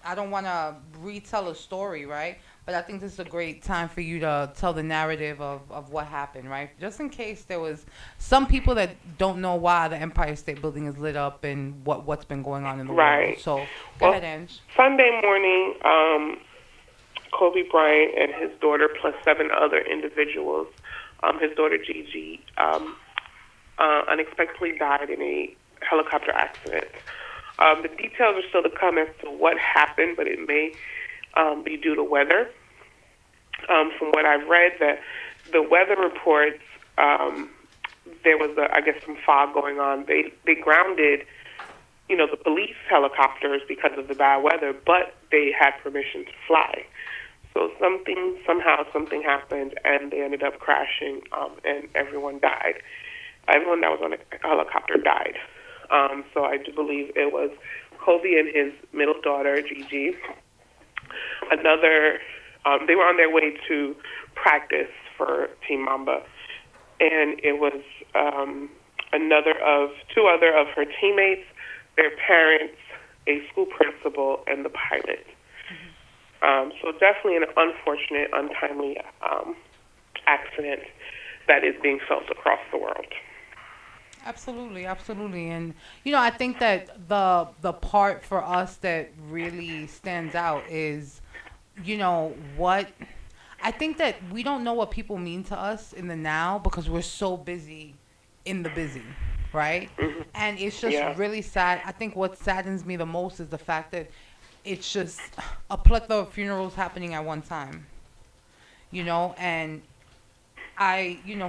I don't want to retell a story, right? But I think this is a great time for you to tell the narrative of what happened, right? Just in case there was some people that don't know why the Empire State Building is lit up and what's been going on in the world. Right. So go Well, ahead, Ange. Sunday morning, Kobe Bryant and his daughter, plus seven other individuals, his daughter Gigi, unexpectedly died in a helicopter accident. The details are still to come as to what happened, but it may be due to weather. From what I've read, that the weather reports, there was, I guess, some fog going on. They grounded, the police helicopters because of the bad weather, but they had permission to fly. So something happened, and they ended up crashing, and everyone died. Everyone that was on the helicopter died. So I do believe it was Kobe and his middle daughter, Gigi. They were on their way to practice for Team Mamba, and it was two other of her teammates, their parents, a school principal, and the pilot. So definitely an unfortunate, untimely accident that is being felt across the world. Absolutely, absolutely. And I think that the part for us that really stands out is, what I think that we don't know what people mean to us in the now because we're so busy in the busy, right? Hmm. And it's just Yeah. really sad. I think what saddens me the most is the fact that it's just a plethora of funerals happening at one time, and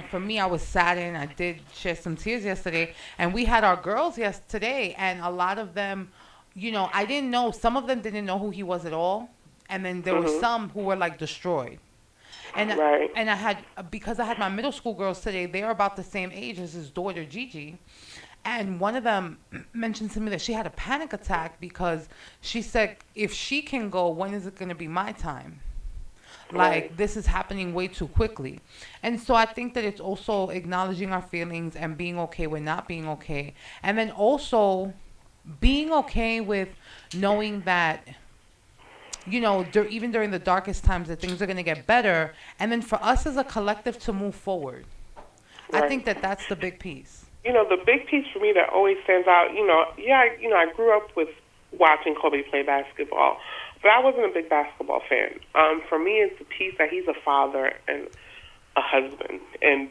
for me, I was saddened. I did shed some tears yesterday, and we had our girls yesterday, and a lot of them, I didn't know. Some of them didn't know who he was at all, and then there were Hmm. some who were like destroyed. And Right. and I had because I had my middle school girls today. They are about the same age as his daughter Gigi, and one of them mentioned to me that she had a panic attack because she said, if she can go, when is it going to be my time? Right. Like, this is happening way too quickly. And so I think that it's also acknowledging our feelings and being okay with not being okay. And then also being okay with knowing that, even during the darkest times, that things are going to get better. And then for us as a collective to move forward. I Right. think that that's the big piece. The big piece for me that always stands out, I grew up with watching Kobe play basketball, but I wasn't a big basketball fan. For me, it's the piece that he's a father and a husband, and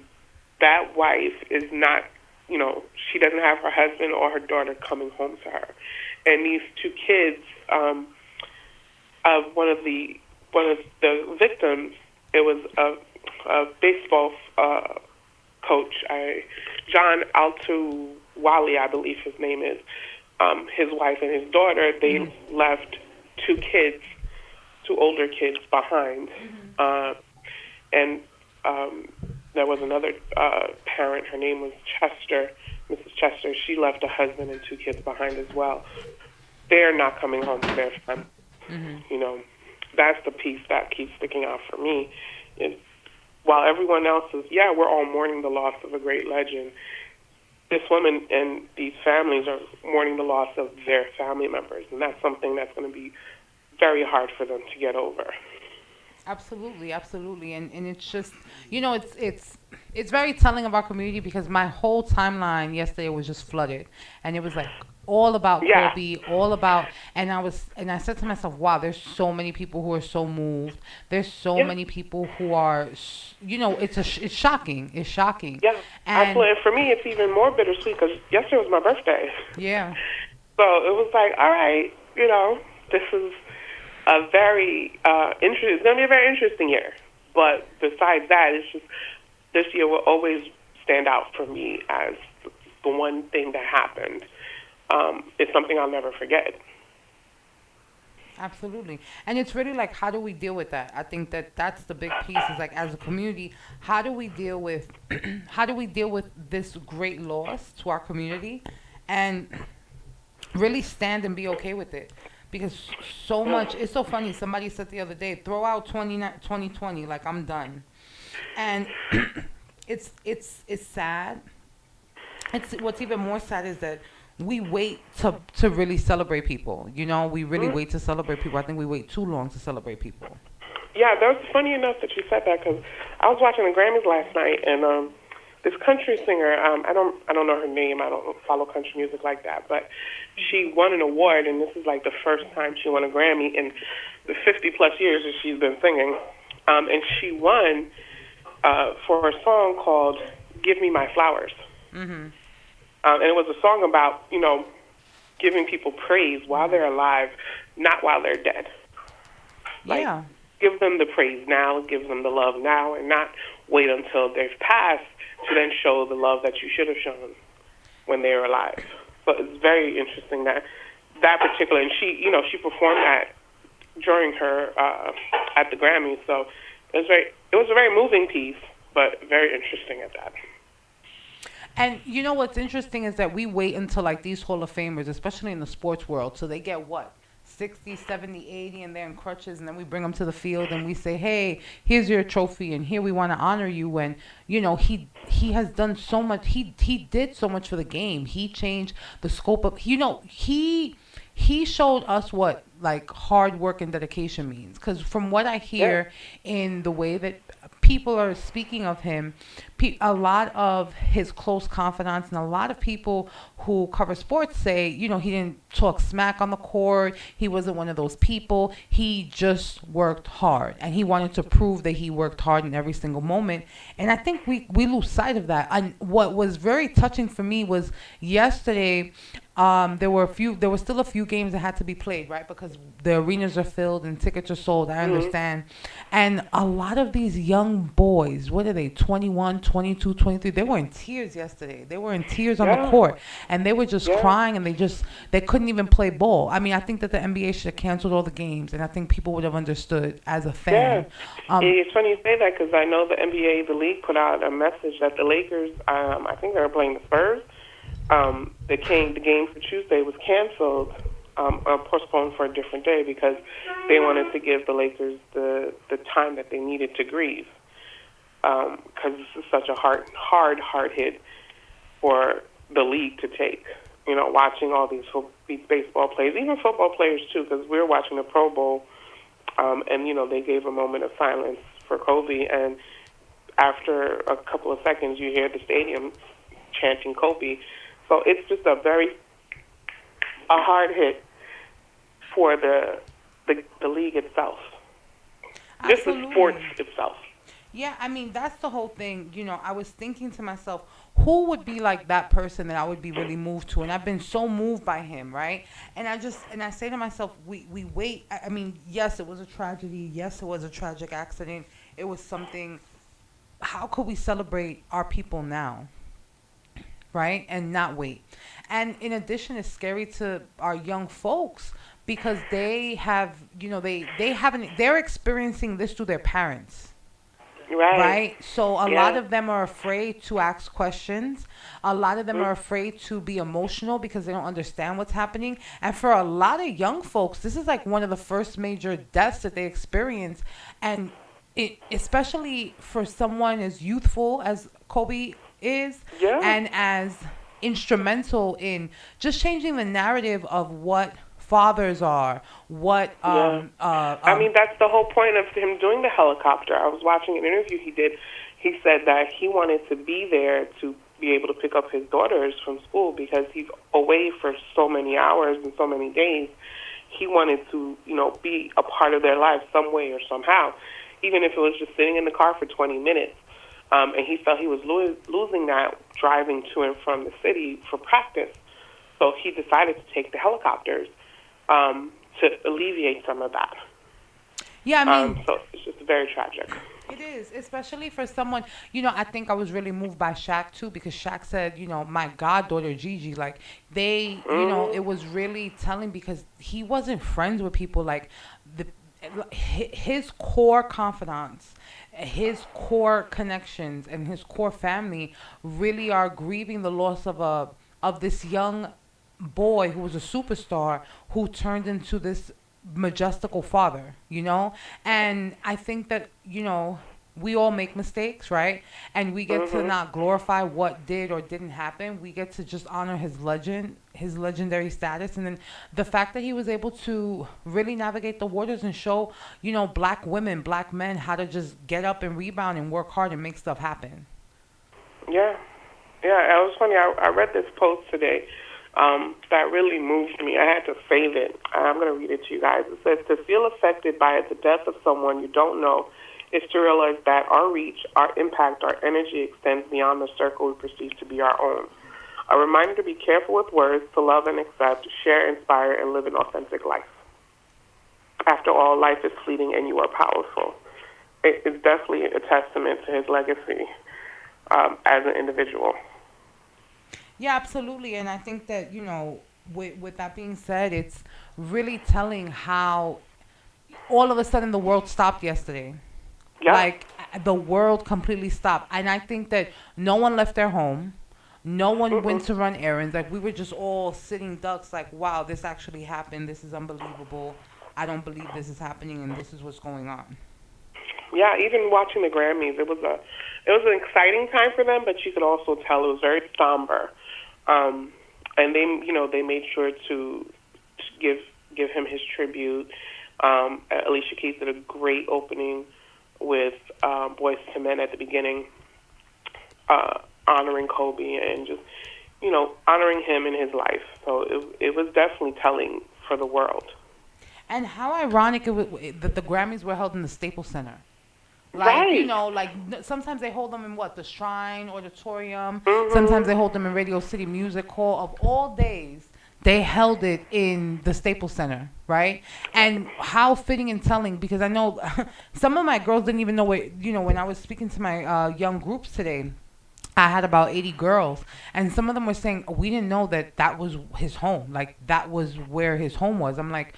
that wife is not, she doesn't have her husband or her daughter coming home to her, and these two kids, one of the victims, it was a baseball coach, John Altuwali, I believe his name is. His wife and his daughter, they Hmm. left two kids, two older kids behind, uh, and there was another parent. Her name was Chester, Mrs. Chester. She left a husband and two kids behind as well. They're not coming home to their family. Hmm. You know, that's the piece that keeps sticking out for me. Is while everyone else is, yeah, we're all mourning the loss of a great legend, this woman and these families are mourning the loss of their family members, and that's something that's going to be very hard for them to get over. Absolutely, absolutely, and it's just it's very telling of our community because my whole timeline yesterday was just flooded, and it was like all about Yeah, Kobe, all about, and I said to myself, wow, there's so many people who are so moved. There's so yeah, many people who are, it's shocking, it's shocking, yeah, and absolutely. And for me, it's even more bittersweet because yesterday was my birthday. yeah, So it was like, all right, this is a very interesting. It's going to be a very interesting year. But besides that, it's just this year will always stand out for me as the one thing that happened. It's something I'll never forget. absolutely. And it's really like, how do we deal with that? I think that that's the big piece is like, as a community, how do we deal with, how do we deal with this great loss to our community and really stand and be okay with it? Because so much, it's so funny. Somebody said the other day, throw out 2020, like I'm done. And it's sad. It's what's even more sad is that we wait to really celebrate people. You know, we really Mm. wait to celebrate people. I think we wait too long to celebrate people. Yeah, that was funny enough that you said that because I was watching the Grammys last night, and this country singer, I don't know her name. I don't follow country music like that, but she won an award, and this is like the first time she won a Grammy in the 50 plus years that she's been singing, and she won for a song called "Give Me My Flowers," Mhm. and it was a song about giving people praise while they're alive, not while they're dead. Like, Yeah. give them the praise now, give them the love now, and not wait until they've passed to then show the love that you should have shown when they were alive. So it's very interesting that that particular, and she performed that during her at the Grammys. So it was a very moving piece, but very interesting at that. And you know what's interesting is that we wait until like these Hall of Famers, especially in the sports world, so they get what? 60, 70, 80, and they're in crutches, and then we bring them to the field and we say, hey, here's your trophy, and here we want to honor you. When, you know, he has done so much. He did so much for the game. He changed the scope of, you know, he showed us what like hard work and dedication means. Because from what I Yeah, hear in the way that people are speaking of him, a lot of his close confidants and a lot of people who cover sports say, you know, he didn't talk smack on the court. He wasn't one of those people. He just worked hard, and he wanted to prove that he worked hard in every single moment. And I think we lose sight of that. And what was very touching for me was yesterday. There were still a few games that had to be played, right? Because the arenas are filled and tickets are sold. I hmm understand. And a lot of these young boys, what are they, 21, 22, 23? They were in tears yesterday. They were in tears on the yeah, court, and they were just yeah, crying, and they couldn't even play ball. I mean, I think that the NBA should have canceled all the games, and I think people would have understood as a yeah. fan. Um, It's funny you say that because I know the NBA, the league, put out a message that the Lakers, I think they were playing the Spurs. The game for Tuesday was canceled or postponed for a different day because they wanted to give the Lakers the time that they needed to grieve because this is such a hard hit for the league to take. You know, watching all these baseball players, even football players too, because we were watching the Pro Bowl, and they gave a moment of silence for Kobe, and after a couple of seconds, you hear the stadium chanting Kobe. So it's just a hard hit for the league itself, just the sports Absolutely. itself. Yeah, I mean, that's the whole thing. You know, I was thinking to myself, who would be like that person that I would be really moved to? And I've been so moved by him, right? And I say to myself, we wait. I mean, yes, it was a tragedy. Yes, it was a tragic accident. It was something. How could we celebrate our people now, right? And not wait. And in addition, it's scary to our young folks because they have, you know, they haven't, they're experiencing this through their parents, Right. right? So a lot Yeah. of them are afraid to ask questions. A lot of them Mm. are afraid to be emotional because they don't understand what's happening. And for a lot of young folks, this is like one of the first major deaths that they experience. And especially for someone as youthful as Kobe is, Yeah. and as instrumental in just changing the narrative of what fathers are, what Yeah. I mean, that's the whole point of him doing the helicopter. I was watching an interview he did. He said that he wanted to be there to be able to pick up his daughters from school because he's away for so many hours and so many days. He wanted to, be a part of their lives some way or somehow, even if it was just sitting in the car for 20 minutes. And he felt he was losing that driving to and from the city for practice. So he decided to take the helicopters to alleviate some of that. yeah, I mean, So it's just very tragic. it is, especially for someone, I think I was really moved by Shaq too because Shaq said, my goddaughter Gigi, like Hmm. it was really telling because he wasn't friends with people like the his core confidants, his core connections, and his core family really are grieving the loss of this young boy who was a superstar who turned into this majestical father. And I think that we all make mistakes, right? And we get to Mhm. not glorify what did or didn't happen. We get to just honor his legendary status, and then the fact that he was able to really navigate the waters and show, black women, black men how to just get up and rebound and work hard and make stuff happen. Yeah. Yeah, it was funny. I read this post today that really moved me. I had to save it. I'm going to read it to you guys. It says, to feel affected by the death of someone you don't know is to realize that our reach, our impact, our energy extends beyond the circle we perceive to be our own. A reminder to be careful with words, to love and accept, share, inspire, and live an authentic life. After all, life is fleeting and you are powerful. It's definitely a testament to his legacy as an individual. Yeah, absolutely. And I think that, with that being said, it's really telling how all of a sudden the world stopped yesterday. Yeah. Like the world completely stopped. And I think that no one left their home. No one Mm-mm. went to run errands. Like we were just all sitting ducks like, wow, this actually happened. This is unbelievable. I don't believe this is happening and this is what's going on. Yeah, even watching the Grammys, it was an exciting time for them, but you could also tell it was very somber. And they made sure to give him his tribute. Alicia Keys did a great opening with Boyz II Men at the beginning, honoring Kobe and just honoring him in his life. So it was definitely telling for the world. And how ironic that the Grammys were held in the Staples Center. Like, Right. sometimes they hold them in what? The Shrine Auditorium. Sometimes Mhm. they hold them in Radio City Music Hall. Of all days, they held it in the Staples Center, right? And how fitting and telling, because I know some of my girls didn't even know when I was speaking to my young groups today, I had about 80 girls, and some of them were saying, we didn't know that was his home. Like, that was where his home was. I'm like,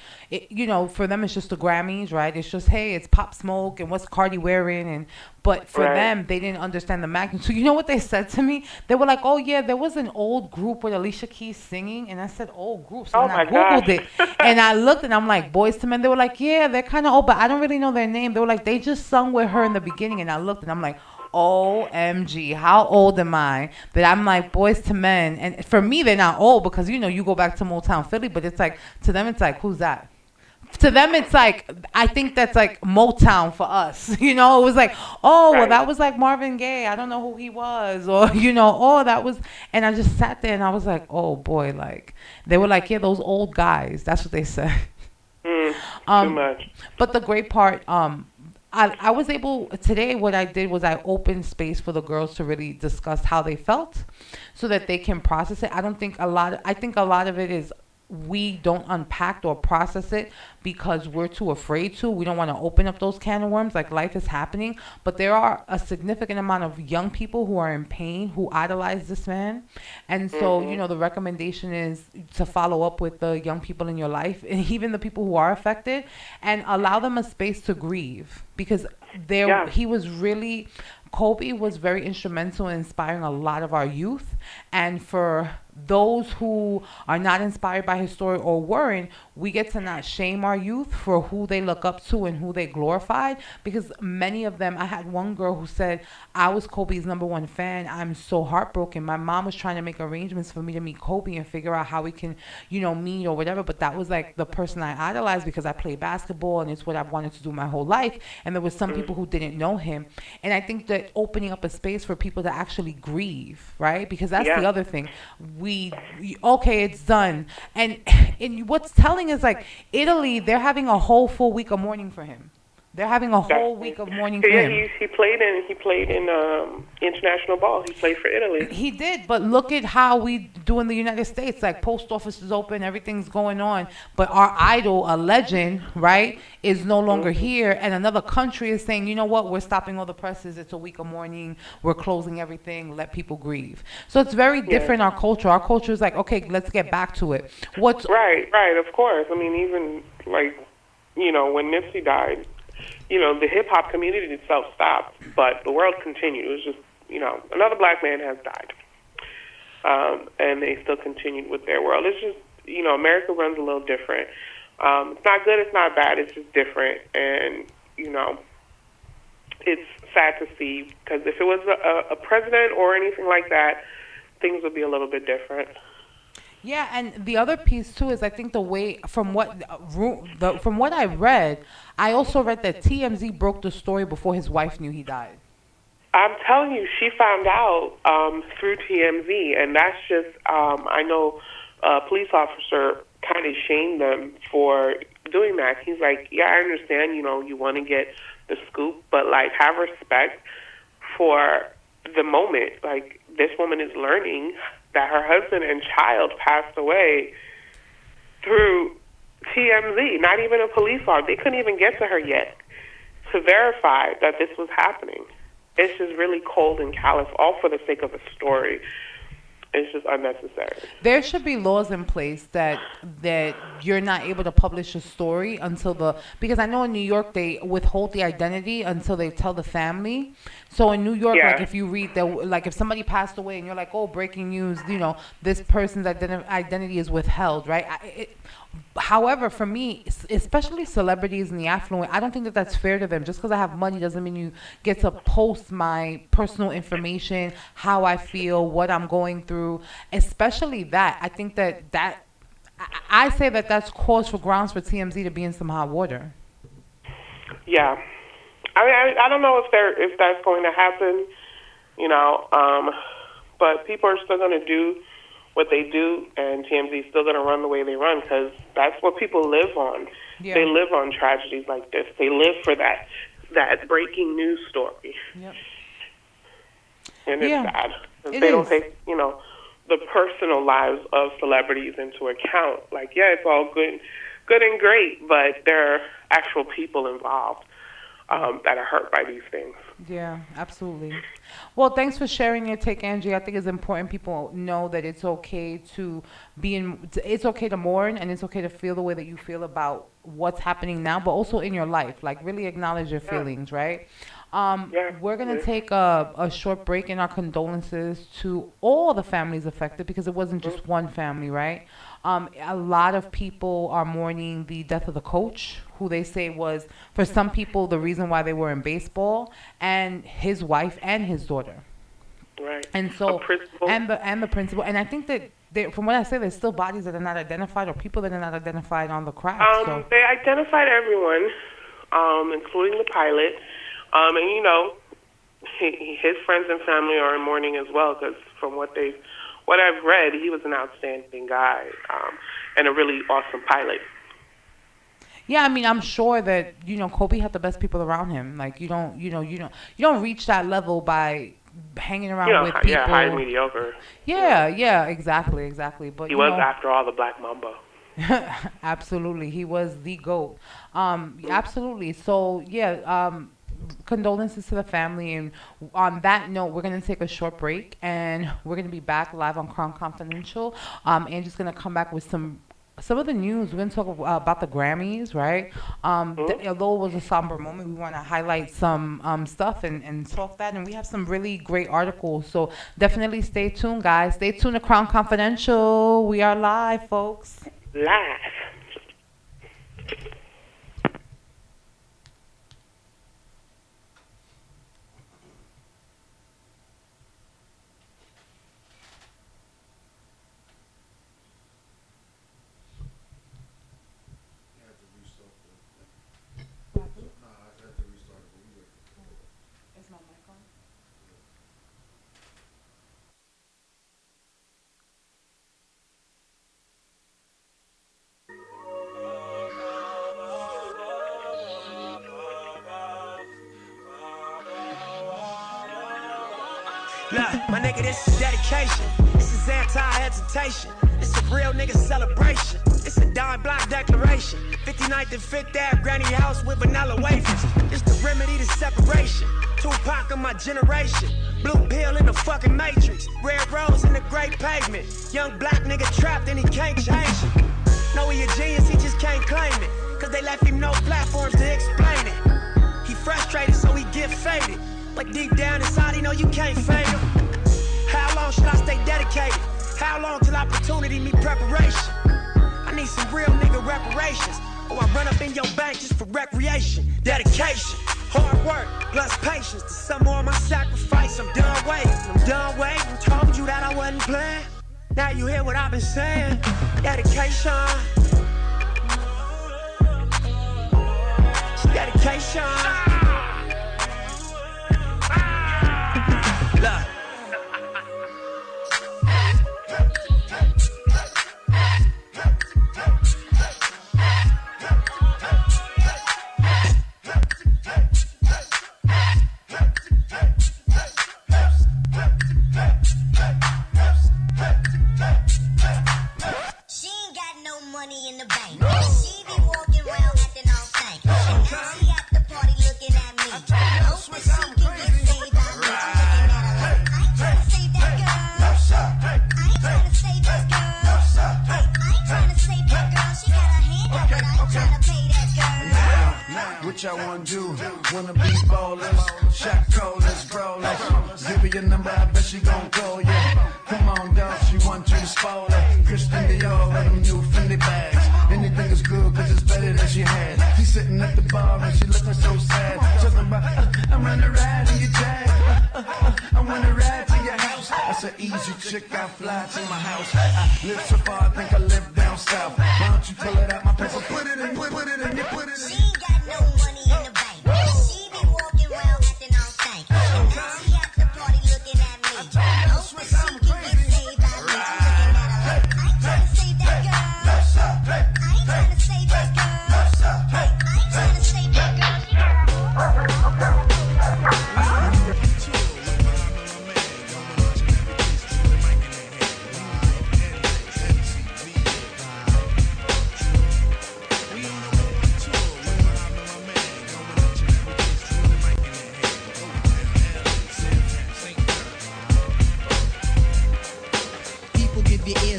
for them, it's just the Grammys, right? It's just, hey, it's Pop Smoke, and what's Cardi wearing? But for Right. them, they didn't understand the magnitude. You know what they said to me? They were like, oh, yeah, there was an old group with Alicia Keys singing. And I said, old group. So Oh then I my Googled gosh. it, and I looked, and I'm like, Boys to Men. They were like, yeah, they're kind of old, but I don't really know their name. They were like, they just sung with her in the beginning. And I looked, and I'm like, OMG, how old am I that I'm like Boys to Men? And for me, they're not old because you go back to Motown Philly, but it's like to them, it's like who's that? To them, it's like I think that's like Motown for us. It was like, oh well, Right. that was like Marvin Gaye. I don't know who he was, or oh that was. And I just sat there and I was like, oh boy, like they were like, yeah, those old guys. That's what they said. Mm, too Um, much. but the great part, I was able today. What I did was I opened space for the girls to really discuss how they felt, so that they can process it. I think a lot of it is we don't unpack or process it because we're too afraid to. We don't want to open up those can of worms. Like life is happening, but there are a significant amount of young people who are in pain who idolize this man, and so Mhm. the recommendation is to follow up with the young people in your life and even the people who are affected, and allow them a space to grieve because there Yeah. he was really Kobe was very instrumental in inspiring a lot of our youth. And for those who are not inspired by his story or weren't, we get to not shame our youth for who they look up to and who they glorified. Because many of them, I had one girl who said, I was Kobe's number one fan. I'm so heartbroken. My mom was trying to make arrangements for me to meet Kobe and figure out how we can, meet or whatever. But that was like the person I idolized because I played basketball and it's what I've wanted to do my whole life. And there was some Mm. people who didn't know him. And I think that opening up a space for people to actually grieve, right? Because that's the Yeah. other thing. Okay, it's done. And what's telling is like Italy, they're having a whole full week of mourning for him. They're having a whole Definitely. week of mourning for Yeah, him. he played in international ball. He played for Italy. He did, but look at how we do in the United States. Like post office is open, everything's going on, but our idol, a legend, right, is no longer Mhm. here, and another country is saying, you know what, we're stopping all the presses. It's a week of mourning. We're closing everything. Let people grieve. So it's very Yes. different. Our culture. Our culture is like, okay, let's get back to it. What's Right, right, of course. I mean, even like, when Nipsey died, the hip hop community itself stopped, but the world continued. It was just, another black man has died, and they still continued with their world. It's just, America runs a little different. It's not good, it's not bad, it's just different, and it's sad to see, because if it was a president or anything like that, things would be a little bit different. Yeah, and the other piece too is I think the way from what I read, I also read that TMZ broke the story before his wife knew he died. I'm telling you, she found out through TMZ, and that's just, I know a police officer kind of shamed them for doing that. He's like, yeah, I understand, you want to get the scoop, but, like, have respect for the moment. Like, this woman is learning that her husband and child passed away through TMZ, not even a police officer. They couldn't even get to her yet to verify that this was happening. It's just really cold and callous, all for the sake of a story. It's just unnecessary. There should be laws in place that you're not able to publish a story until because I know in New York they withhold the identity until they tell the family. So in New York, Yeah. like if you read like if somebody passed away and you're like, oh, breaking news, this person's identity is withheld, right? However, for me, especially celebrities and the affluent, I don't think that that's fair to them. Just because I have money doesn't mean you get to post my personal information, how I feel, what I'm going through. Especially that, I think I say that that's cause for grounds for TMZ to be in some hot water. Yeah, I mean, I don't know if that's going to happen, but people are still going to do what they do, and TMZ is still going to run the way they run, because that's what people live on. Yeah. They live on tragedies like this. They live for that breaking news story. Yep. And it's sad. It They don't is. take, the personal lives of celebrities into account. Like, yeah, it's all good and great, but there are actual people involved that are hurt by these things. Yeah, absolutely. Well, thanks for sharing your take, Angie. I think it's important people know that it's okay to it's okay to mourn, and it's okay to feel the way that you feel about what's happening now, but also in your life. Like, really acknowledge your feelings, right? Yeah. We're going to take a short break, in our condolences to all the families affected, because it wasn't just one family, right? A lot of people are mourning the death of the coach, who they say was, for some people, the reason why they were in baseball, and his wife and his daughter. Right. And so, A principal. and the principal. And I think that from what I say, there's still bodies that are not identified, or people that are not identified on the crash. So. They identified everyone, including the pilot. And his friends and family are in mourning as well, because from what I've read, he was an outstanding guy, and a really awesome pilot. Yeah, I mean, I'm sure that Kobe had the best people around him. Like, you don't reach that level by hanging around with people. Yeah, high and mediocre. Yeah, exactly. But He was, after all, the Black Mamba. absolutely, he was the GOAT. Absolutely. So yeah, condolences to the family. And on that note, we're gonna take a short break, and we're gonna be back live on Crown Confidential. Angie's gonna come back with some of the news. We're going to talk about the Grammys, right? Although it was a somber moment, we want to highlight some stuff and talk that. And we have some really great articles. So definitely stay tuned, guys. Stay tuned to Crown Confidential. We are live, folks. Live. Is my mic on? Look, my nigga, this is dedication. This is anti-hesitation. This a real nigga celebration. It's a dime block declaration. 59th and 5th Ave, granny house with vanilla wafers. It's the remedy to separation. Tupac of my generation. Blue pill in the fucking matrix. Red rose in the great pavement. Young black nigga trapped and he can't change it. Know he a genius, he just can't claim it. Cause they left him no platforms to explain it. He frustrated, so he get faded. But deep down inside, he know you can't fade him. How long should I stay dedicated? How long till opportunity meet preparation? I need some real nigga reparations, or I run up in your bank just for recreation. Dedication. Hard work, plus patience. To some more of my sacrifice, I'm done waiting. I'm done waiting. Told you that I wasn't playing. Now you hear what I've been saying. Dedication. It's dedication. Look. Money in the bank. She be walking around acting all stank. And now she at the party looking at me. Hope that she can get saved by me. I'm looking at her like, I ain't trying to save that girl. I ain't trying to save this girl. I ain't trying to save that girl. She got her hand up, but I ain't trying to pay that girl. What y'all wanna do? Wanna be ballers, shot callers, brawlers. Give her your number, I bet she gon' call ya. Come on, dog, she want you to spoil her. Christian Dior with them new Fendi bags. Anything is good, cause it's better than she had. She's sitting at the bar and she looking so sad. Talking about, I wanna ride in your Jag. I wanna ride to your house. That's an easy chick, I fly to my house. I live so far, I think I live down south. Why don't you pull it out my paper, put it in, put it in, put it in. She ain't got no money in the bank. She be walking around acting all stank. And now she at the party looking at me. Hope that she can get saved by me. I'm looking at her like, I ain't trying to save that girl. I ain't trying to save that girl. I ain't trying to save that girl.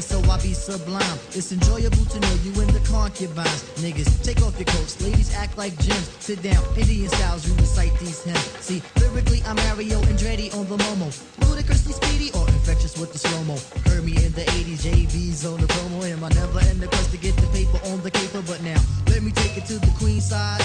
So I be sublime. It's enjoyable to know you in the concubines. Niggas, take off your coats. Ladies act like gems. Sit down, Indian styles, you recite these hymns. See, lyrically, I'm Mario Andretti on the Momo. Ludicrously speedy or infectious with the slow-mo. Heard me in the 80s, JV's on the promo. And I never end the quest to get the paper on the caper. But now, let me take it to the Queen side.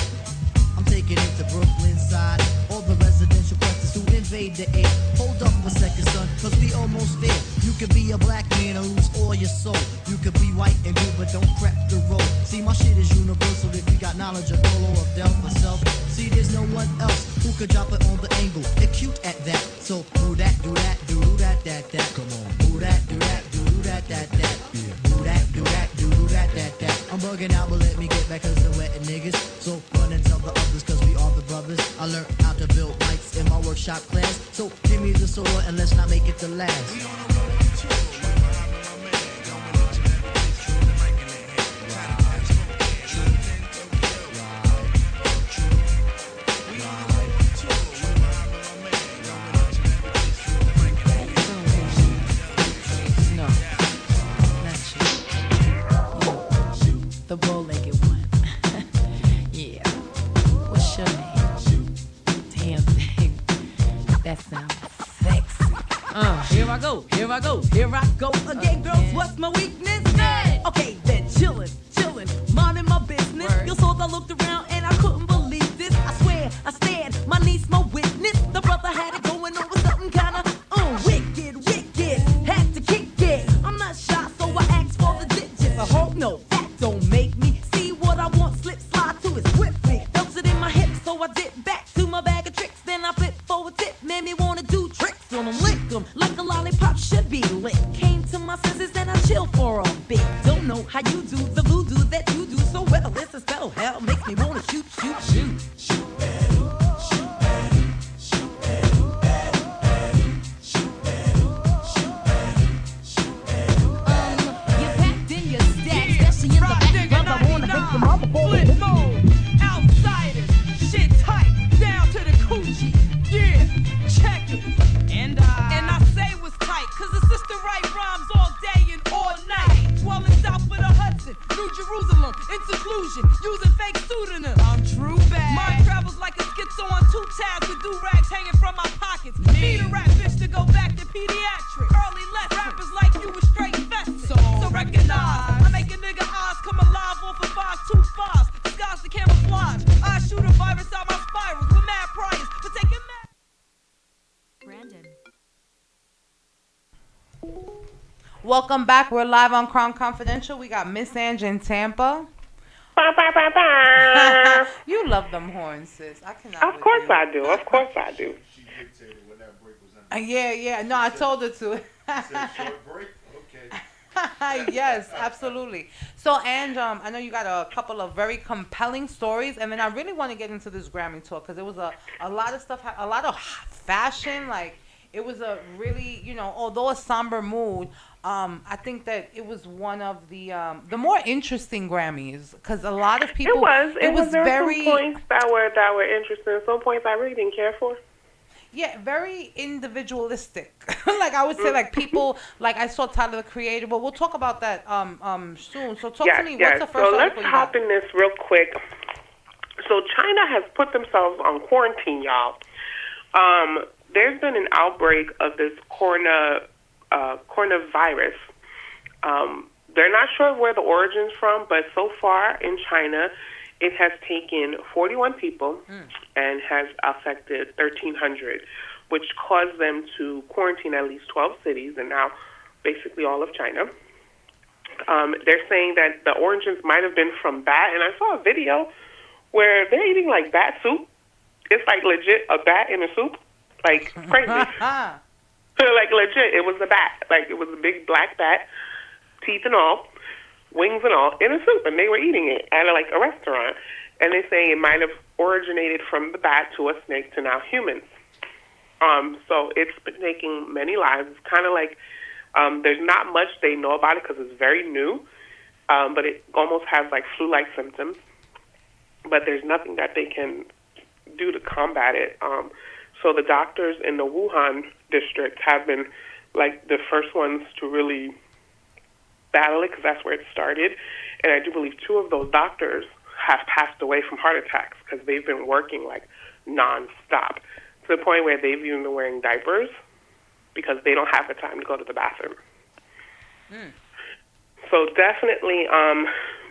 I'm taking it to Brooklyn side. All the residential questions who invade the air. Hold up a second, son, cause we almost there. You could be a black man and lose all your soul. You could be white and good, but don't crack the road. See, my shit is universal if you got knowledge of Dolo or Del myself. See, there's no one else who could drop it on the angle. They're cute at that. So do that, do that, do that, that. Come on. Do that, do that, do that, that. Do that, do that, do that, that. I'm bugging out, but let me get back cause they're wetting niggas. So run and tell the others cause we are the brothers. I learned how to build lights in my workshop class. So give me the sword and let's not make it the last. The bow-legged one. Yeah. What's your name? Damn thing. That sounds sexy. Here I go, here I go, here I go again, girls. What's my weakness? Okay, then chillin', minding my business. You saw I looked around and I couldn't believe this. I swear, I stared, my niece, my witness. The brother had it going on with something kinda wicked. Had to kick it. I'm not shy, so I asked for the digits. I hope no, that don't make me see what I want. Slip, slide to it swiftly. Felt it in my hips, so I dipped back to my bag of tricks. Then I flipped for a tip, made me wanna do tricks on them, lick them like a lollipop should be lit. Came to my senses and I chill for a bit. Don't know how you do the voodoo that you do so well. It's a spell, hell makes me wanna shoot. Flip mode, outsiders, shit tight, down to the coochie, yeah, check it. And I say it was tight, cause the sister write rhymes all day and all night. Dwelling south of the Hudson, New Jerusalem, in seclusion, using fake pseudonyms. I'm true bad. Mind travel Welcome back. We're live on Crown Confidential. We got Miss Ange in Tampa. Ba, ba, ba, ba. You love them horns, sis. I cannot. Of with course you. I do. Of course I do. She dictated when that break was Yeah. No, I told her to. Said short break? Okay. Yes, absolutely. So, and I know you got a couple of very compelling stories, and then I really want to get into this Grammy talk because there was a lot of stuff, a lot of fashion. Like it was a really, although a somber mood. I think that it was one of the more interesting Grammys because a lot of people. It was. There very were some points that were interesting. Some points I really didn't care for. Yeah, very individualistic. Like I would say, like people, like I saw Tyler the Creator, but we'll talk about that soon. So talk to me. What's the first So let's article you hop got? in this real quick. So China has put themselves on quarantine, y'all. There's been an outbreak of this coronavirus. They're not sure where the origin's from, but so far in China, it has taken 41 people and has affected 1,300, which caused them to quarantine at least 12 cities and now basically all of China. They're saying that the origins might have been from bat, and I saw a video where they're eating like bat soup. It's like legit a bat in a soup, like crazy. Like legit, it was a bat. Like it was a big black bat, teeth and all, wings and all, in a soup, and they were eating it at like a restaurant. And they're saying it might have originated from the bat to a snake to now humans. So it's been taking many lives. It's kind of like there's not much they know about it because it's very new, but it almost has like flu-like symptoms. But there's nothing that they can do to combat it. So the doctors in the Wuhan district have been like the first ones to really battle it because that's where it started. And I do believe 2 of those doctors have passed away from heart attacks because they've been working like nonstop to the point where they've even been wearing diapers because they don't have the time to go to the bathroom. So definitely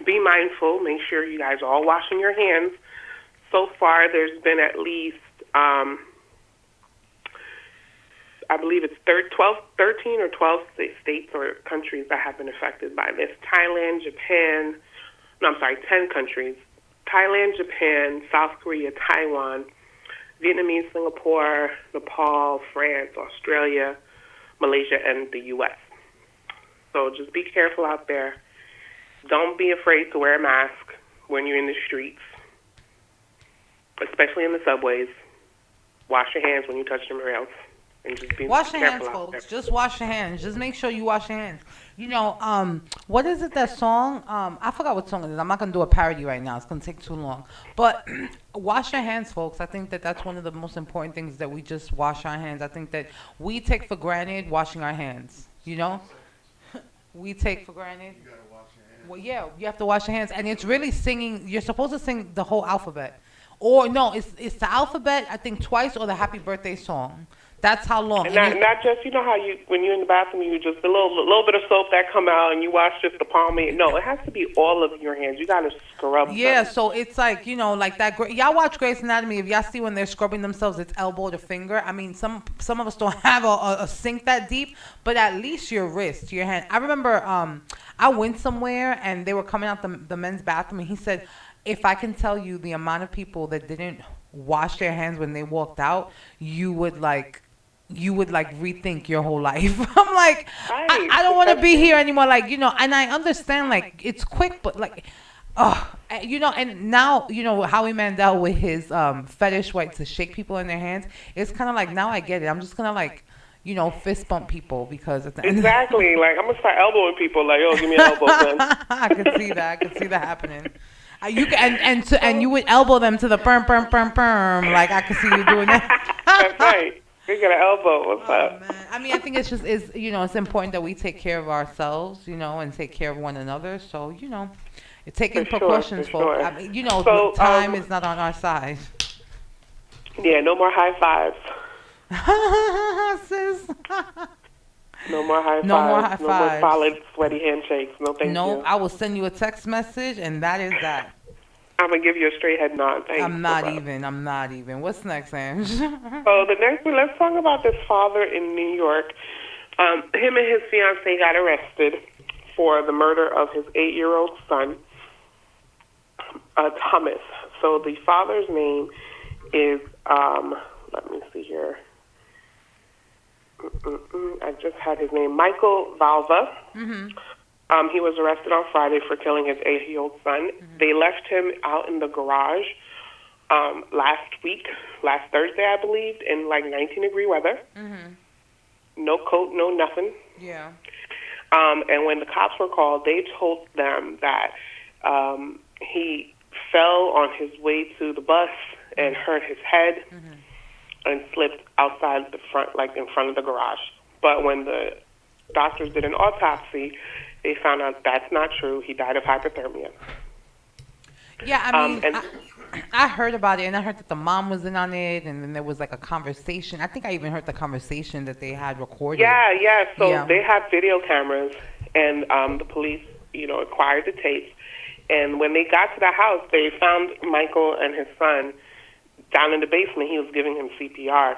be mindful. Make sure you guys are all washing your hands. So far, there's been at least, I believe it's 13 or 12 states or countries that have been affected by this. 10 countries. Thailand, Japan, South Korea, Taiwan, Vietnamese, Singapore, Nepal, France, Australia, Malaysia, and the U.S. So just be careful out there. Don't be afraid to wear a mask when you're in the streets, especially in the subways. Wash your hands when you touch the rails. And just be Wash your hands, careful out folks. there. Just wash your hands. Just make sure you wash your hands. What is it, that song? I forgot what song it is. I'm not going to do a parody right now. It's going to take too long. But wash your hands, folks. I think that that's one of the most important things, that we just wash our hands. I think that we take for granted washing our hands, We take for granted. You gotta wash your hands. Well, yeah, you have to wash your hands. And it's really singing. You're supposed to sing the whole alphabet. Or, no, it's the alphabet, I think, twice, or the happy birthday song. That's how long. And not just, how you, when you're in the bathroom, you just a little bit of soap that come out and you wash just the palm of it. No, it has to be all of your hands. You got to scrub Yeah, them. so it's like, like that. Y'all watch Grey's Anatomy. If y'all see when they're scrubbing themselves, it's elbow to finger. I mean, some of us don't have a sink that deep, but at least your wrist, your hand. I remember I went somewhere and they were coming out the men's bathroom, and he said, if I can tell you the amount of people that didn't wash their hands when they walked out, you would rethink your whole life. I'm like, Right. I don't want to be here anymore. Like, and I understand, like, it's quick, but like, and now, Howie Mandel with his fetish, to shake people in their hands. It's kind of like, now I get it. I'm just going to fist bump people because at the end. Exactly. Like, I'm going to start elbowing people. Like, yo, give me an elbow, son. I could see that. happening. You can, and you would elbow them to the perm. Like, I could see you doing that. That's right. You got an elbow. What's up? Man. I mean, I think it's just it's important that we take care of ourselves, and take care of one another. So, taking For sure, precautions, for folks. sure. I mean, So, time is not on our side. Yeah, no more high fives. Sis. No more high fives. No more high No fives. more solid, sweaty handshakes. No, thank No, you. I will send you a text message, and that is that. I'm going to give you a straight head nod. Thanks. I'm not Bye-bye. even. What's next, Ange? So the next one, let's talk about this father in New York Him and his fiance got arrested for the murder of his 8-year-old son, Thomas. So the father's name is, let me see here. I just had his name, Michael Valva. He was arrested on Friday for killing his 8-year-old son. They left him out in the garage last Thursday, I believe, in like 19-degree weather. No coat, no nothing. Yeah. And when the cops were called, they told them that he fell on his way to the bus and hurt his head and slipped outside the front, like in front of the garage. But when the doctors did an autopsy, they found out that's not true. He died of hypothermia. Yeah, I mean, I heard about it, and I heard that the mom was in on it, and then there was like a conversation. I think I even heard the conversation that they had recorded. Yeah. So Yeah. they have video cameras, and the police, acquired the tapes. And when they got to the house, they found Michael and his son down in the basement. He was giving him CPR.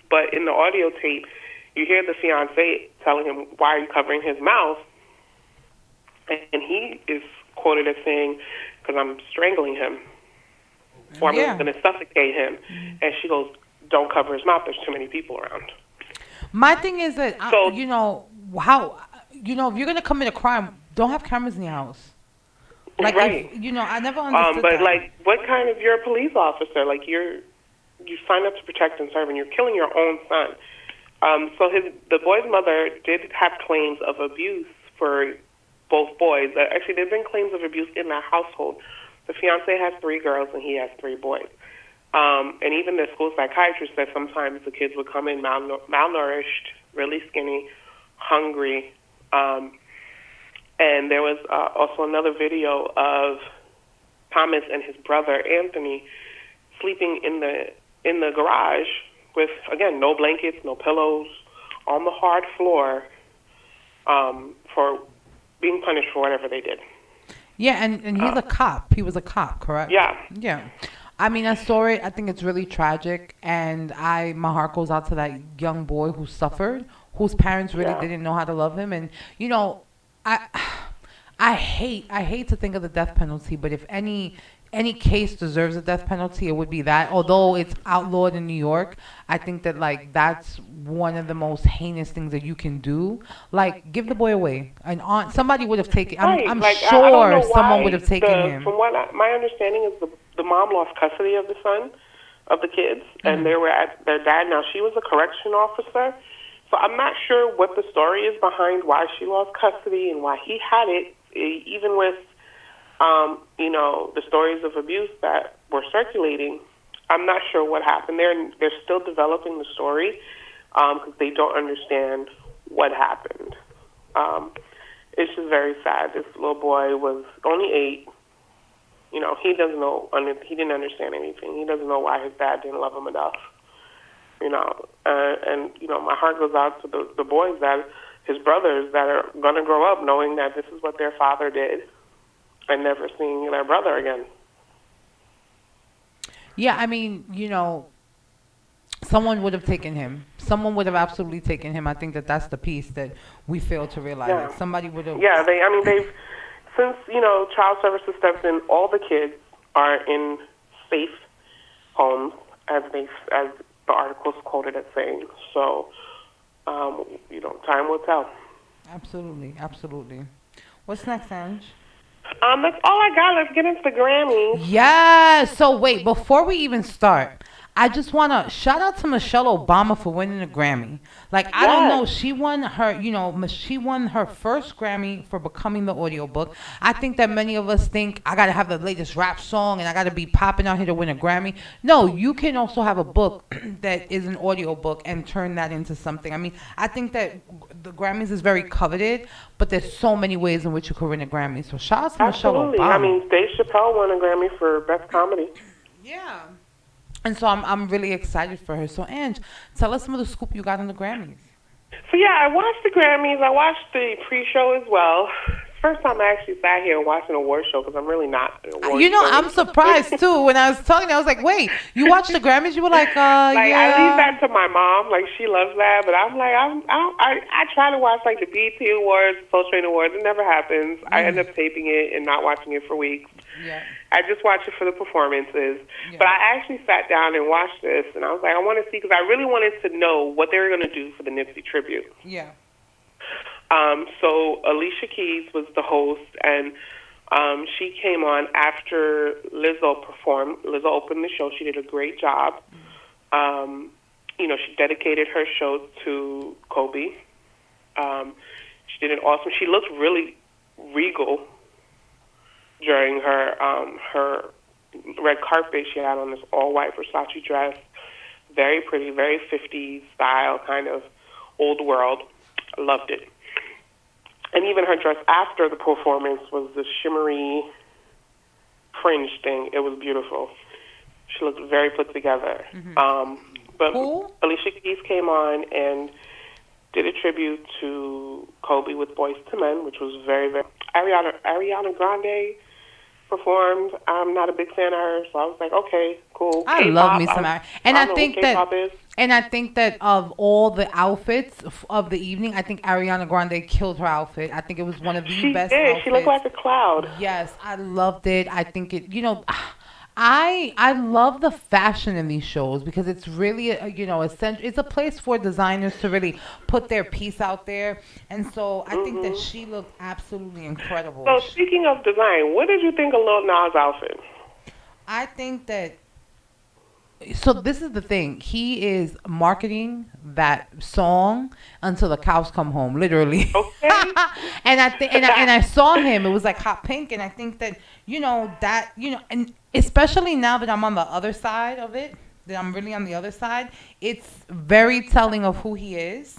But in the audio tape, you hear the fiancé telling him, "Why are you covering his mouth?" And he is quoted as saying, "Because I'm strangling him, or I'm Yeah. going to suffocate him." And she goes, "Don't cover his mouth. There's too many people around." My thing is that, So- if you're going to commit a crime, don't have cameras in your house. Like, Right. I never understood But that. like, what kind of, you're a police officer? Like, you sign up to protect and serve, and you're killing your own son. So the boy's mother did have claims of abuse for both boys. Actually, there's been claims of abuse in that household. The fiance has 3 girls, and he has 3 boys. And even the school psychiatrist said sometimes the kids would come in malnourished, really skinny, hungry. And there was also another video of Thomas and his brother Anthony sleeping in the garage with, again, no blankets, no pillows, on the hard floor, for being punished for whatever they did. Yeah, and he's a cop. He was a cop, correct? Yeah. Yeah. I mean, I saw it. I think it's really tragic, and my heart goes out to that young boy who suffered, whose parents really didn't know how to love him. And I hate to think of the death penalty, but if any case deserves a death penalty, it would be that. Although it's outlawed in New York, I think that that's one of the most heinous things that you can do. Like, give the boy away. Somebody would have taken. I'm Like, I don't sure know someone why would have taken him. From what my understanding is, the mom lost custody of the son, of the kids, and they were at their dad. Now, she was a correction officer, so I'm not sure what the story is behind why she lost custody and why he had it, even with the stories of abuse that were circulating. I'm not sure what happened. They're still developing the story because they don't understand what happened. It's just very sad. This little boy was only 8. He doesn't know. He didn't understand anything. He doesn't know why his dad didn't love him enough. My heart goes out to the boys, that his brothers, that are going to grow up knowing that this is what their father did and never seeing their brother again. Yeah, I mean, someone would have taken him. Someone would have absolutely taken him. I think that's the piece that we fail to realize. Yeah. Like, somebody would have. Yeah, they've since child services stepped in, all the kids are in safe homes, as the articles quoted as saying. So, time will tell. Absolutely, absolutely. What's next, Ange? That's all I got. Let's get into the Grammys. Yeah. So wait, before we even start, I just want to shout out to Michelle Obama for winning a Grammy. Like, I don't know, she won her first Grammy for becoming the audiobook. I think that many of us think I got to have the latest rap song and I got to be popping out here to win a Grammy. No, you can also have a book that is an audiobook and turn that into something. I mean, I think that the Grammys is very coveted, but there's so many ways in which you could win a Grammy. So shout out to Absolutely. Michelle Obama. I mean, Dave Chappelle won a Grammy for Best Comedy. Yeah. And so I'm really excited for her. So, Ange, tell us some of the scoop you got on the Grammys. So, yeah, I watched the Grammys. I watched the pre-show as well. first time I actually sat here and watched an award show because I'm really not an award You know, show. I'm surprised too. When I was talking, I was like, "Wait, you watched the Grammys?" You were like, Like I leave yeah." that to my mom. Like she loves that, but I'm like I try to watch like the BET Awards, Soul Train Awards. It never happens. I end up taping it and not watching it for weeks. Yeah. I just watch it for the performances. Yeah. But I actually sat down and watched this, and I was like, I want to see because I really wanted to know what they were going to do for the Nipsey tribute. Yeah. So Alicia Keys was the host, and she came on after Lizzo performed. Lizzo opened the show. She did a great job. You know, she dedicated her show to Kobe. She did an awesome. She looked really regal during her her red carpet. She had on this all-white Versace dress, very pretty, very 50s style, kind of old world. I loved it. And even her dress after the performance was this shimmery fringe thing. It was beautiful. She looked very put together. But Cool. Alicia Keys came on and did a tribute to Kobe with Boyz II Men, which was very, very... Ariana Grande performed. I'm not a big fan of her, so I was like, okay, cool. I K-pop, love me some Ari- and I don't know think what that K-pop is. and I think that of all the outfits of the evening, I think Ariana Grande killed her outfit. I think it was one of the She best did. outfits. She looked like a cloud. Yes, I loved it. I think it, you know, I love the fashion in these shows because it's really, you know, it's a place for designers to really put their piece out there. And so I think that she looked absolutely incredible. So speaking of design, what did you think of Lil Nas' outfit? I think that, so this is the thing. He is marketing that song until the cows come home, literally. Okay. And I think, and I saw him. It was like hot pink, and I think that, you know, and especially now that I'm on the other side of it, that I'm really on the other side, it's very telling of who he is.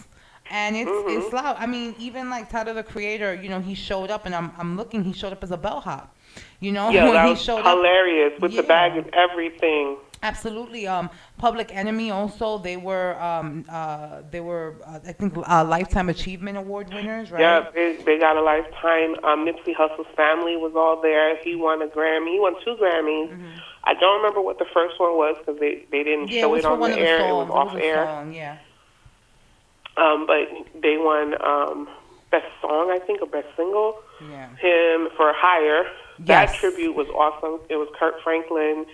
And it's loud. I mean, even like Tyler the Creator, you know, he showed up, and I'm looking. He showed up as a bellhop, you know. Yeah, when that he was showed up. hilarious with the Yeah. bag and everything. Absolutely. Public Enemy also. They were I think Lifetime Achievement Award winners, right? Yeah, they got a lifetime. Nipsey Hussle's family was all there. He won a Grammy. He won 2 Grammys. I don't remember what the first one was because they didn't Yeah, it show was it for on one the of the air. songs. It was off a air. song, yeah. But they won Best Song, I think, or Best Single. Yeah. Him for Higher. That Yes. tribute was awesome. It was Kurt Franklin.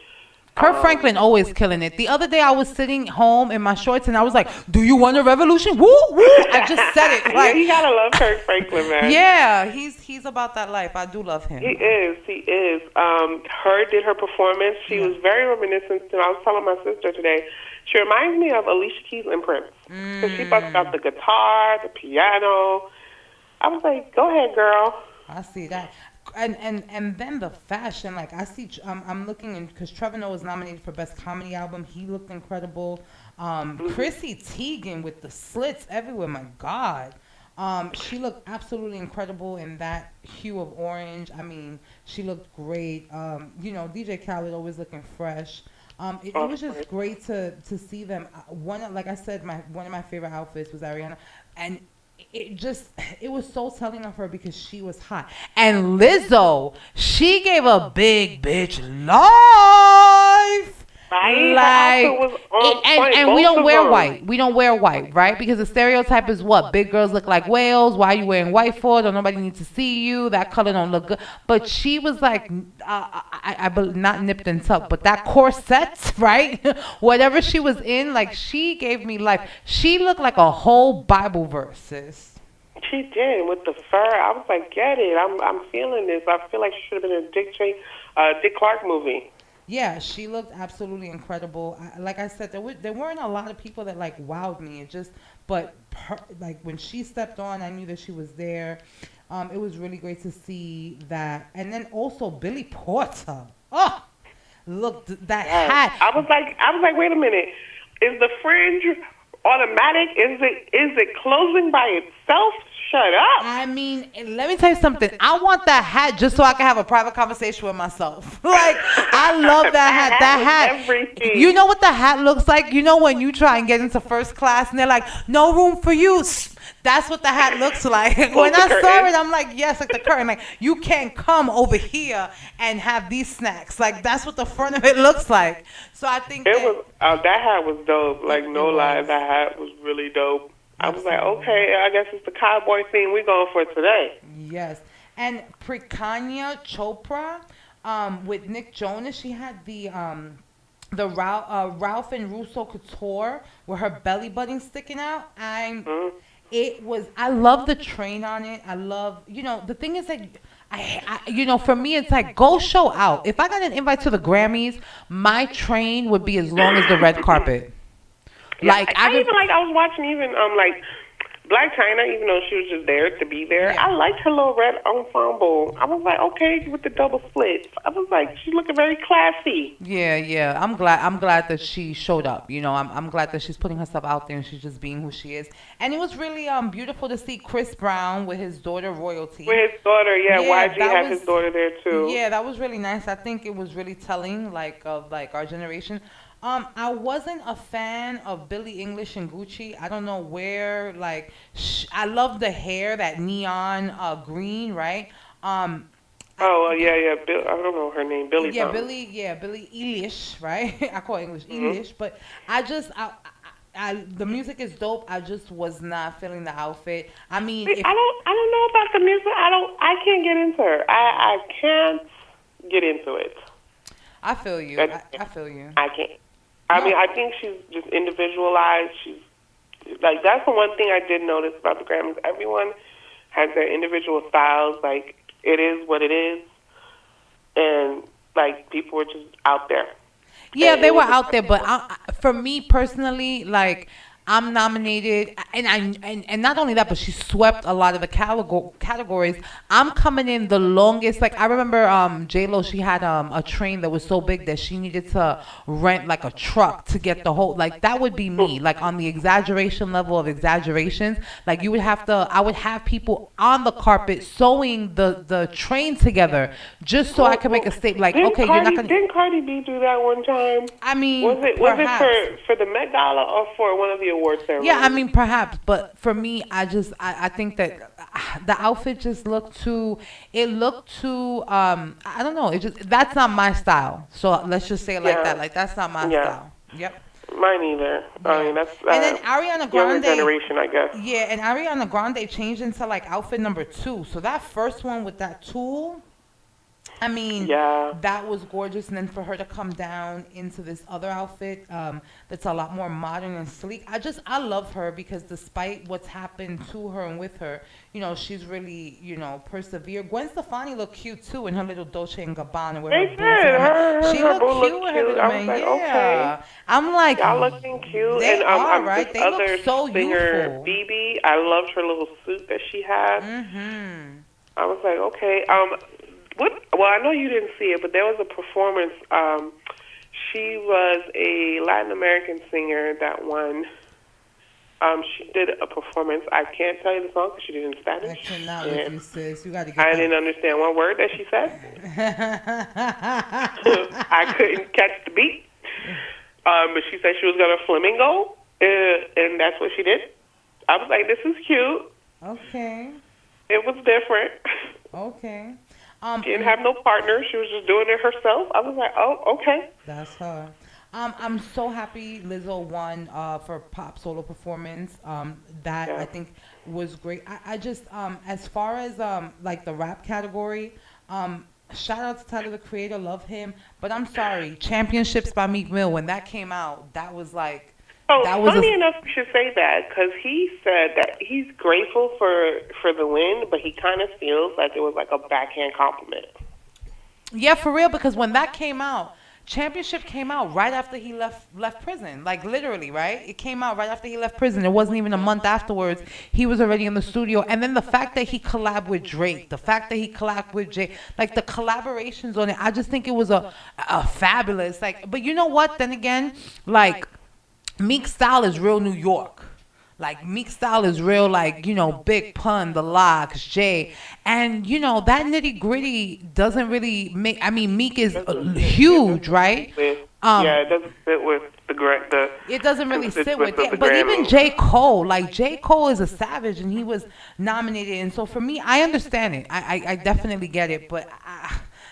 Kurt Franklin always killing it. The other day I was sitting home in my shorts and I was like, "Do you want a revolution?" Woo woo! I just said it. Yeah, Like, you gotta love Kurt Franklin, man. yeah, he's about that life. I do love him. He is. Her did her performance. She was very reminiscent. And I was telling my sister today, she reminds me of Alicia Keys and Prince. Because she busted out the guitar, the piano. I was like, go ahead, girl. I see that. And then the fashion, like I see, I'm looking in because Trevor Noah was nominated for Best Comedy Album. He looked incredible. Chrissy Teigen with the slits everywhere. My God, she looked absolutely incredible in that hue of orange. I mean, she looked great. You know, DJ Khaled always looking fresh. It was just great to see them. Like I said, one of my favorite outfits was Ariana, and it was so telling of her because she was hot. And Lizzo, she gave a big bitch life. Right? Like, Her outfit was on point, and we both don't of wear them. white. We don't wear white, right? Because the stereotype is what? Big girls look like whales. Why are you wearing white for? Don't nobody need to see you. That color don't look good. But she was like, not nipped and tucked, but that corset, right? Whatever she was in, like she gave me life. She looked like a whole Bible verse, sis. She did with the fur. I was like, get it. I'm feeling this. I feel like she should have been in a Dick Clark movie. Yeah, she looked absolutely incredible. Like I said, there weren't a lot of people that like wowed me. Like when she stepped on, I knew that she was there. It was really great to see that. And then also Billy Porter. Oh, look, that hat. I was like, wait a minute. Is the fringe automatic? Is it closing by itself? Shut up. I mean, let me tell you something. I want that hat just so I can have a private conversation with myself. Like, I love that hat. That hat. Everything. You know what the hat looks like? You know when you try and get into first class and they're like, no room for you. That's what the hat looks like. When the I saw curtain. it, I'm like, yes, like the curtain. Like, you can't come over here and have these snacks. Like, that's what the front of it looks like. So I think It that, was that hat was dope. Like no It lie, was. that hat was really dope. I was like, Absolutely. okay, I guess it's the cowboy theme we going for today. yes. And Prikanya Chopra, with Nick Jonas, she had the Ralph and Russo Couture with her belly button sticking out. It was, I love the train on it. I love, the thing is like, for me, it's like, go show out. If I got an invite to the Grammys, my train would be as long as the red carpet. Like, I even I was watching even like Black China, even though she was just there to be there. Yeah. I liked her little red ensemble. I was like, okay, with the double splits. I was like, she's looking very classy. Yeah. I'm glad that she showed up. I'm glad that she's putting herself out there and she's just being who she is. And it was really beautiful to see Chris Brown with his daughter Royalty. With his daughter, YG that had was- his daughter there too. Yeah, that was really nice. I think it was really telling, like, of like our generation. I wasn't a fan of Billie Eilish and Gucci. I don't know where. Like, I love the hair, that neon green, right? Yeah. I don't know her name. Billy. Yeah, something. Billie Eilish, right? I call it English Mm-hmm. Eilish, but the music is dope. I just was not feeling the outfit. I mean, See, I don't know about the music. I can't get into her. I can't get into it. I feel you. That's- I feel you. I can't. I mean, I think she's just individualized. She's like, that's the one thing I did notice about the Grammys. Everyone has their individual styles. Like, it is what it is, and like people were just out there. Yeah, And they it were was out there, but for me personally, like, I'm nominated, and not only that, but she swept a lot of the categories. I'm coming in the longest. Like, I remember J-Lo, she had a train that was so big that she needed to rent like a truck to get the whole, like, that would be me, like, on the exaggeration level of exaggerations. Like, I would have people on the carpet sewing the train together just so I could make a statement. Like, okay, you're not gonna. Didn't Cardi B do that one time? I mean, Was perhaps. it for the Met Gala or for one of the award ceremonies? Yeah, I mean, perhaps, but for me, I think that the outfit just looked too. It looked too. I don't know. That's not my style. So let's just say it like Yeah. that. Like, that's not my Yeah. style. Yep. Mine either. I mean, that's And then Ariana younger Grande. generation, I guess. Yeah, and Ariana Grande changed into like outfit number 2. So that first one with that tool, I mean, Yeah. that was gorgeous. And then for her to come down into this other outfit that's a lot more modern and sleek. I love her because despite what's happened to her and with her, she's really, persevered. Gwen Stefani looked cute too in her little Dolce & Gabbana. With They her boots did. and Her she boo looked looked cute with her cute. little I was man. like, Yeah. okay. I'm like, Y'all looking cute. they And are, this right? They look other so singer, youthful. BB, I loved her little suit that she had. I was like, okay. Well, I know you didn't see it, but there was a performance. She was a Latin American singer that won. She did a performance. I can't tell you the song because she did it in I Spanish. cannot And with you, sis. You got to get I that. didn't understand one word that she said. I couldn't catch the beat. But she said she was going to flamingo, and that's what she did. I was like, this is cute. Okay. It was different. Okay. She didn't have no partner. She was just doing it herself. I was like, oh, okay. That's her. I'm so happy Lizzo won for pop solo performance. That Yeah. I think was great. I just as far as like the rap category, shout out to Tyler the Creator, love him. But I'm sorry, Championships by Meek Mill, when that came out, that was like So that was funny enough, you should say that because he said that he's grateful for the win, but he kind of feels like it was like a backhand compliment. yeah, for real, because when that came out, Championship came out right after he left prison. Like, literally, right? It came out right after he left prison. It wasn't even a month afterwards. He was already in the studio. And then the fact that he collabed with Drake, the fact that he collabed with Jay, like the collaborations on it, I just think it was a fabulous. Like, but you know what? Then again, like, Meek's style is real New York. Like, Meek's style is real, like, Big Pun, The Locks, Jay. And, that nitty-gritty doesn't really make... I mean, Meek is huge, right? Yeah, it doesn't fit with the it doesn't really sit with constituents of it. the But even Grammys. J. Cole, like J. Cole is a savage and he was nominated. And so for me, I understand it. I definitely get it. But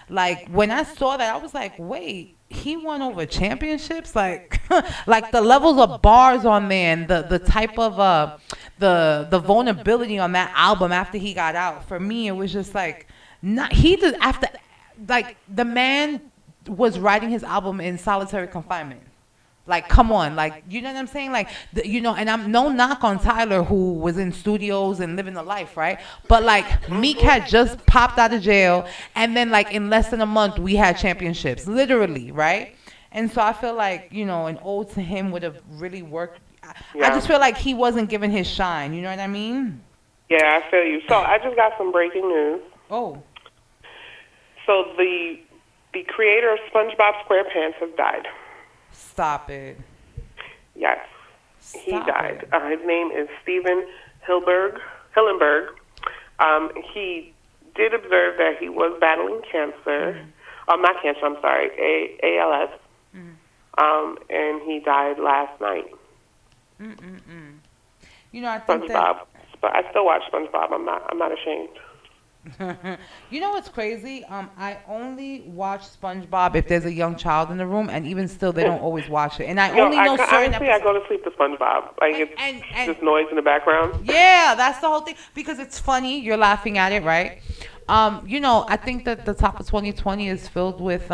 like when I saw that, I was like, wait, he won over championships? Like like the levels of bars on there and the type of the vulnerability on that album after he got out. For me, it was just like not he did after like the man was writing his album in solitary confinement. Like, come on, like, you know what I'm saying? Like, you know, and I'm no knock on Tyler, who was in studios and living the life, right? But like, Meek had just popped out of jail, and then like in less than a month, we had championships, literally, right? And so I feel like, you know, an ode to him would have really worked. I Yeah. just feel like he wasn't given his shine. You know what I mean? Yeah, I feel you. So I just got some breaking news. Oh, So the creator of SpongeBob SquarePants has died. stop it. Yes, he Stop died. it. His name is Steven Hillenberg. He did observe that he was battling cancer. Not cancer, I'm sorry, ALS. And he died last night. You know, I think that. SpongeBob. But I still watch SpongeBob. I'm not ashamed. You know what's crazy? I only watch SpongeBob if there's a young child in the room, and even still, they don't always watch it. And I only know certain honestly, I go to sleep to SpongeBob. Like it's and- just noise in the background. Yeah, that's the whole thing. Because it's funny. You're laughing at it, right? You know, I think that the top of 2020 is filled with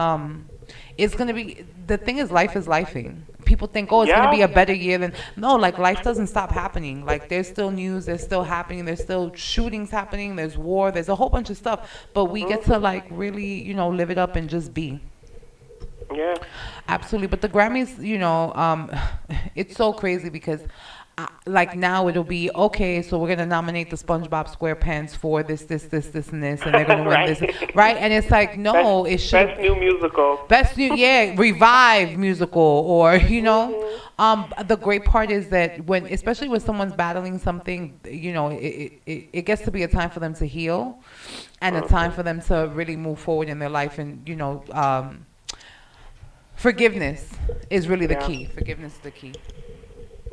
it's gonna be, the thing is, life is lifing. People think, oh, it's gonna be a better year than, no, like life doesn't stop happening. Like there's still news, there's still happening, there's still shootings happening, there's war, there's a whole bunch of stuff. But we get to like really, you know, live it up and just be. Yeah. Absolutely. But the Grammys, you know, it's so crazy because like now it'll be, okay, so we're going to nominate the SpongeBob SquarePants for this, and this, and they're going to win this, right? And it's like, no, it should. Best new musical. Best new, yeah, revive musical, or, you know. The great part is that when, especially when someone's battling something, you know, it gets to be a time for them to heal and a time for them to really move forward in their life. And, you know, forgiveness is really the key. Forgiveness is the key.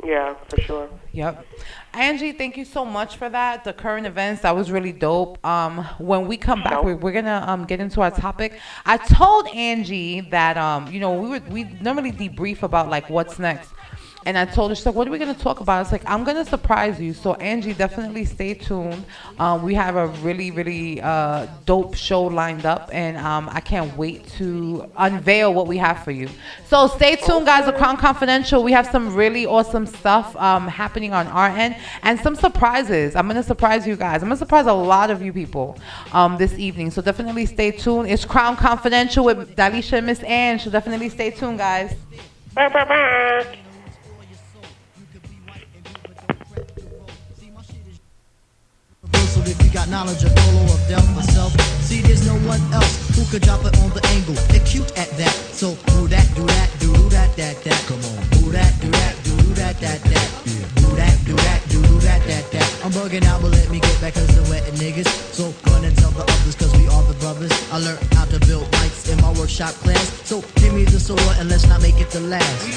Yeah, for sure. Yep. Angie, thank you so much for that. The current events, that was really dope. When we come back, we're gonna get into our topic. I told Angie that you know, we normally debrief about like what's next. And I told her, she's like, what are we going to talk about? I was like, I'm going to surprise you. So, Angie, definitely stay tuned. We have a really, really dope show lined up. And I can't wait to unveil what we have for you. So, stay tuned, guys. The Crown Confidential. We have some really awesome stuff happening on our end. And some surprises. I'm going to surprise you guys. I'm going to surprise a lot of you people this evening. So, definitely stay tuned. It's Crown Confidential with Dalisha and Miss Ann. So, definitely stay tuned, guys. Bye, bye, bye. So if you got knowledge of Polo or Del myself, see there's no one else who could drop it on the angle. They're cute at that. So do that, do that, do that, that. Come on. Do that, do that, do that, that. Do that, do that, do that, that. I'm bugging out, but let me get back cause they're wetting niggas. So run and tell the others cause we are the brothers. I learned how to build bikes in my workshop class. So give me the sword and let's not make it the last.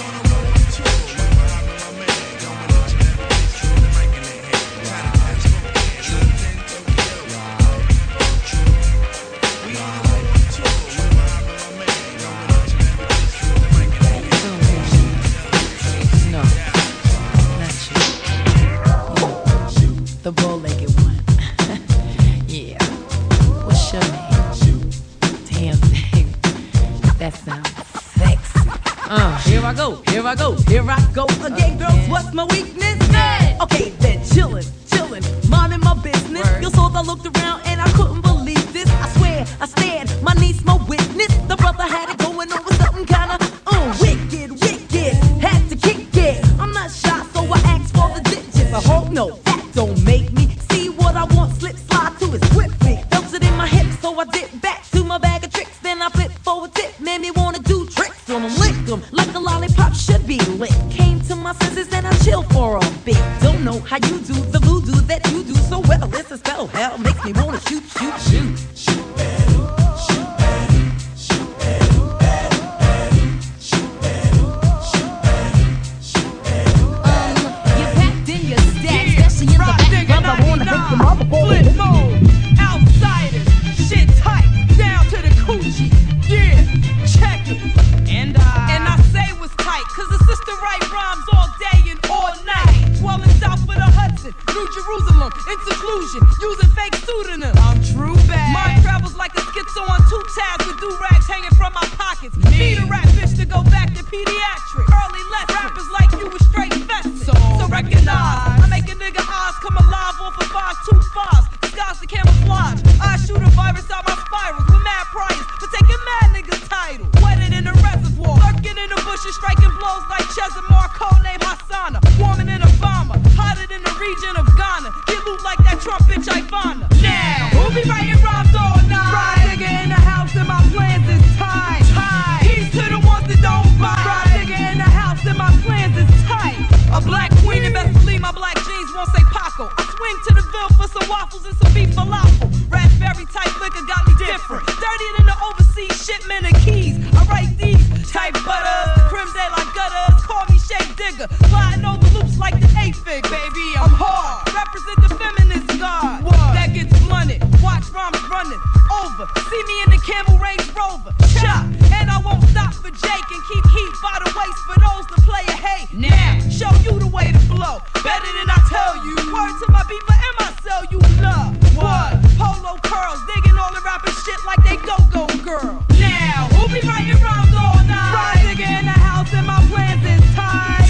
No, not you. The bow-legged one. Yeah. What's your name? Damn, baby. That sounds sexy. Here I go, here I go, here I go again, girls. What's my weakness? Okay, then chillin', minding my business. You saw I looked around and I couldn't believe this. I swear, I stared, my niece, my witness. The brother had it going on with something kinda wicked. Had to kick it. I'm not shy, so I asked for the digits. I hope no, that don't make me see what I want. Slip, slide to it swiftly. Felt it in my hips, so I dip back to my bag of tricks. Then I flip forward tip, made me wanna do tricks on them, lick them like a lollipop should be licked. Came to my senses and I chill for a bit. Don't know how you do the voodoo that you do so well. It's a spell, hell makes me wanna shoot. pediatric. Early lesson. Rappers like you was straight festin'. So recognize. I make a nigga eyes come alive off of 525s. Disguise the camouflage. I shoot a virus out my spirals with mad priors for taking mad niggas' title. Wedded in a reservoir. Lurking in the bushes, striking blows like Chesimar, codename Hassana. Warming in a bomber. Hotter than the region of Ghana. Get loot like that Trump bitch Ivana. Now, who be writing rhymes all night? Ride nigga in the house and my plans is tight. He's to the ones that don't buy. Ride nigga in the house and my plans is tight. A black queen and best believe my black jeans won't say Paco. I swing to the Ville for some waffles and some beef falafel. Raspberry type liquor got me different. Dirtier than the overseas shipment of keys. I write these type butters, creme de la gutters. Call me Shake Digger. Sliding over loops like the A-Fig. Baby, I'm hard. Represent the feminist god. That gets blunted. Watch rhymes running over. See me in the Camel Range Rover. Chop. And I won't stop for Jake and keep heat by the waist for those that play a hate. Now, show you the way to blow. Better than I tell you. Word to my beeper and my cell, you love. What? Polo curls, digging all the rapping shit like they go-go girl. Now, who be writing rhymes all night? Ride nigga in the house and my plans is tight.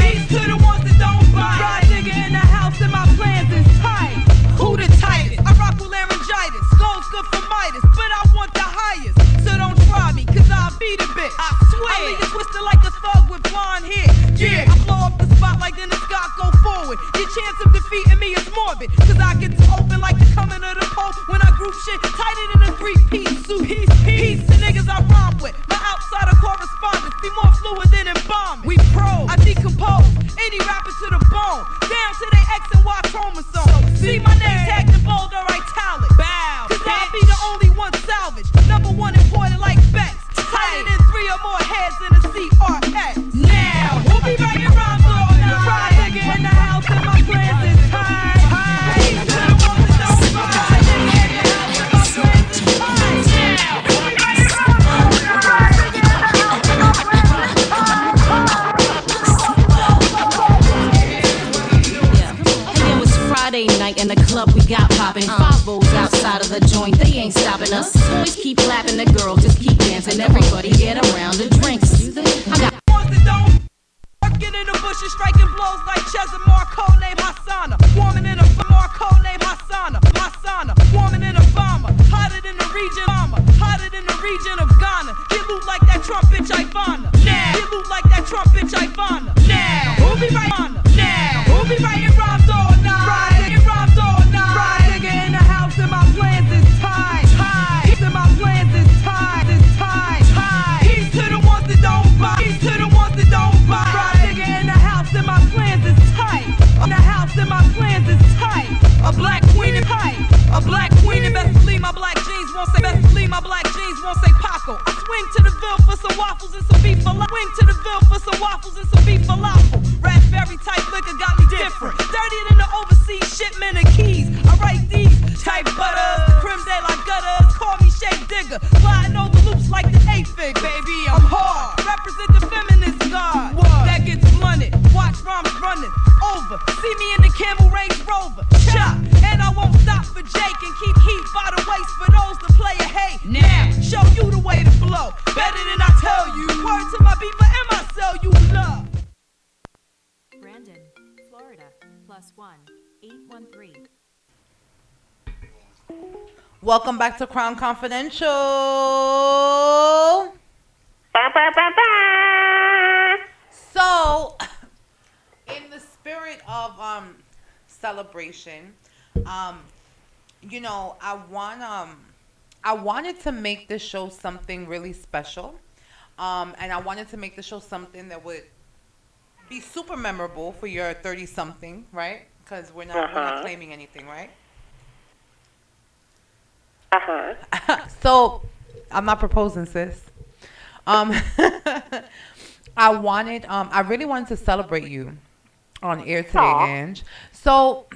These to the ones that don't buy. Ride nigga in the house and my plans is tight. Who the tightest? I rock with laryngitis. Gold's good for Midas, but I want the highest. So don't try me, cause I'll beat a bitch. I swear. I leave you twisted like a thug with blonde hair. Yeah, I blow up the spot like Dennis Scott, go forward. Your chance of defeating me is morbid, cause I get open like the coming of the pole. When I group shit tighter than a three-piece suit. Peace, the niggas I rhyme with. My outsider correspondence be more fluid than embalming. We pro, I decompose any rapper to the bone, down to their X and Y chromosome. See my name tagged in bold or italic. Bow, cause I'll be the only one salvaged. Number one imported like Bex. Tighter than 3 or more heads in a CRX. Now, who be writing rhymes all night? Ride nigga in the house and my plans is tight. He's to the ones that don't buy. Nigga in the house and my plans is tight. Now, who be writing rhymes all night? Ride nigga in the house and my plans is tight. Hey, yo, it's Friday night in the club, we got poppin'. Five O's outside of the joint, they ain't stopping us. Boys keep clapping, the girls just keep dancing. Everybody get around the drinks. I got ones that don't working in the bushes, striking blows like Chesimar, codename Hassana. Warming in a bomber, codename Hassana. Warming in a bomber, hotter than the region, hotter than the region of Ghana. Get loot like that Trump bitch Ivana. Now, get loot like that Trump bitch Ivana. Now, who be writing? Now, who be writing rhymes all night? Writing rhymes all night. Ride nigga in the house and my plans is tight. He's in my plans is tight. He's to the ones that don't buy. He's to the ones that don't buy. Ride nigga in the house and my plans is tight. In the house and my plans is tight. A black queen and tight. A black queen and best believe my black jeans won't say. Best believe my black jeans won't say Paco. I swing to the Ville for some waffles and some beef falafel. Swing to the Ville for some waffles and some beef falafel. Raspberry type liquor got me different. Dirtier than the overseas shipment of keys. I write these type butters, creme de la gutters. Call me Shake Digger. Sliding over loops like the A-Fig. Baby, I'm hard. Represent the feminist god. That gets blunted. Watch rhymes running over. See me in the Camel Range Rover. Chop. And I won't stop for Jake and keep heat by the waist for those that play a hate. Now, show you the way to blow. Better than I tell you. Word to my beeper and my cell, you love. Brandon, Florida, +1 813. Welcome back to Crown Confidential. So, in the spirit of celebration, you know, I wanted to make this show something really special, and I wanted to make the show something that would be super memorable for your 30-something, right? Because we're not claiming anything, right? So, I'm not proposing, sis. I really wanted to celebrate you on air today, Ange. So,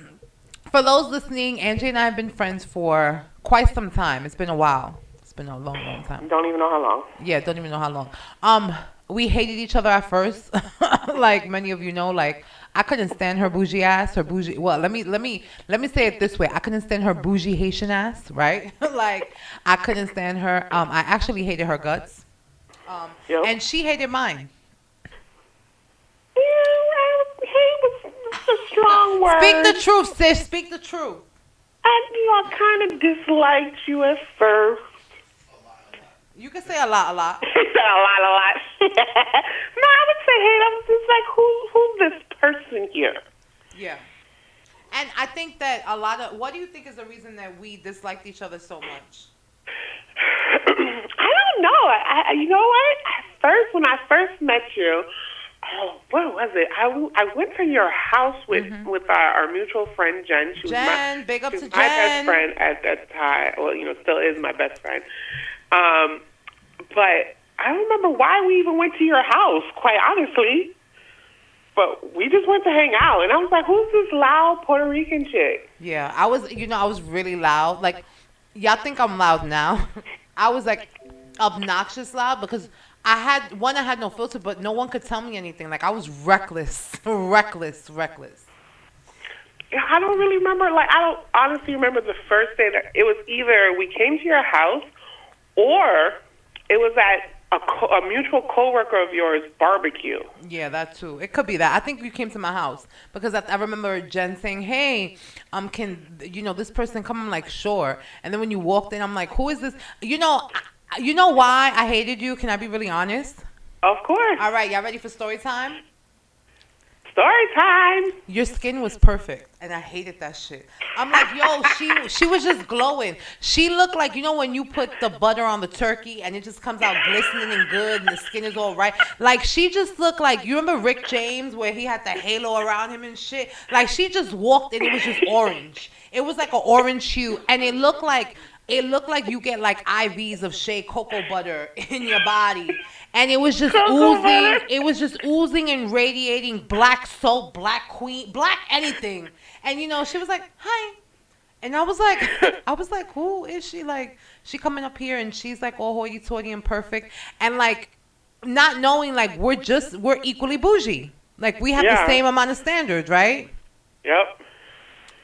for those listening, Angie and I have been friends for quite some time. It's been a while. It's been a long, long time. Don't even know how long. Yeah, don't even know how long. We hated each other at first, like many of you know. Like, I couldn't stand her bougie ass, Well, let me say it this way. I couldn't stand her bougie Haitian ass, right? Like, I couldn't stand her. I actually hated her guts. And she hated mine. strong words. Speak the truth, sis. Speak the truth. I kind of disliked you at first. You can say a lot. a lot. No, I would say, hey, I was just like, who's this person here? Yeah. And I think that a lot of, what do you think is the reason that we disliked each other so much? I don't know. You know what? When I first met you, what was it? I went to your house with our mutual friend Jen. She Jen, was big up she to was my best Jen. friend at that time. Well, still is my best friend. But I don't remember why we even went to your house, quite honestly. But we just went to hang out, and I was like, "Who's this loud Puerto Rican chick?" Yeah, I was really loud. Like, y'all think I'm loud now. I was like obnoxious loud because I had no filter, but no one could tell me anything. Like, I was reckless. Yeah, I don't really remember. Like, I don't honestly remember the first day. That it was either we came to your house, or it was at a mutual coworker of yours barbecue. Yeah, that too. It could be that. I think you came to my house because I remember Jen saying, "Hey, can this person come?" I'm like, "Sure." And then when you walked in, I'm like, "Who is this?" You know why I hated you? Can I be really honest? Of course. All right, y'all ready for story time? Story time. Your skin was perfect, and I hated that shit. I'm like, yo, she was just glowing. She looked like, when you put the butter on the turkey and it just comes out glistening and good and the skin is all right. Like, she just looked like, you remember Rick James where he had the halo around him and shit? Like, she just walked and it was just orange. It was like an orange hue, and it looked like you get like IVs of shea cocoa butter in your body. And it was just oozing. It was just oozing and radiating black soap, black queen, black anything. And she was like, "Hi." And I was like, who is she? Like, she coming up here and she's like all hoity-toity and perfect. And like, not knowing like we're equally bougie. Like, we have the same amount of standards, right? Yep.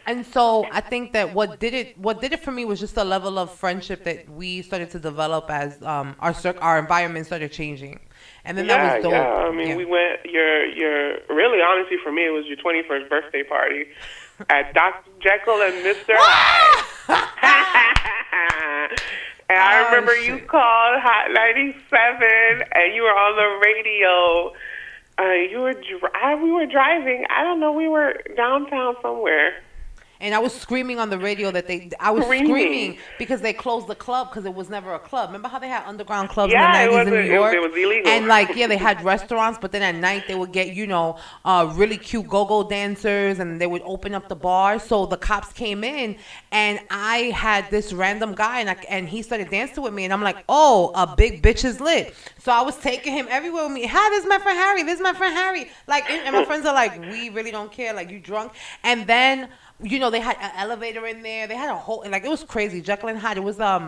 And so I think that what did it for me was just a level of friendship that we started to develop as our environment started changing, and then that was dope. Yeah. I mean, we went. Your really honestly for me, it was your 21st birthday party at Dr. Jekyll and Mr. Hyde. And I remember you called Hot 97, and you were on the radio. We were driving. I don't know. We were downtown somewhere. And I was screaming on the radio that I was screaming because they closed the club because it was never a club. Remember how they had underground clubs in the 90s in New York? It was illegal. And they had restaurants, but then at night they would get, really cute go-go dancers, and they would open up the bar. So the cops came in, and I had this random guy, and he started dancing with me, and I'm like, oh, a big bitch is lit. So I was taking him everywhere with me. Hi, this is my friend Harry. This is my friend Harry. Like, and my friends are like, we really don't care. Like, you drunk? And then they had an elevator in there. They had a whole, like, it was crazy. Jekyll and Hyde. It was, I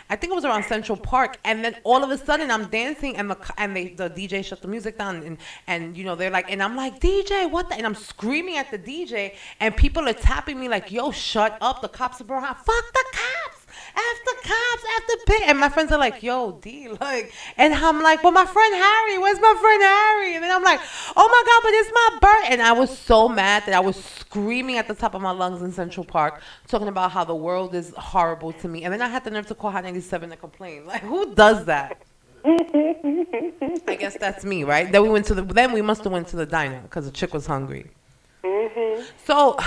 think it was around Central Park. And then all of a sudden I'm dancing, and the DJ shut the music down, and they're like, and I'm like, DJ, what the? And I'm screaming at the DJ, and people are tapping me like, yo, shut up. The cops are behind. Fuck the cops. After cops, after pit. And my friends are like, yo, D, like, and I'm like, well, my friend Harry, where's my friend Harry? And then I'm like, oh my God, but it's my birthday. And I was so mad that I was screaming at the top of my lungs in Central Park, talking about how the world is horrible to me. And then I had the nerve to call Hot 97 to complain. Like, who does that? I guess that's me, right? Then we must have went to the diner because the chick was hungry. Mm-hmm. So,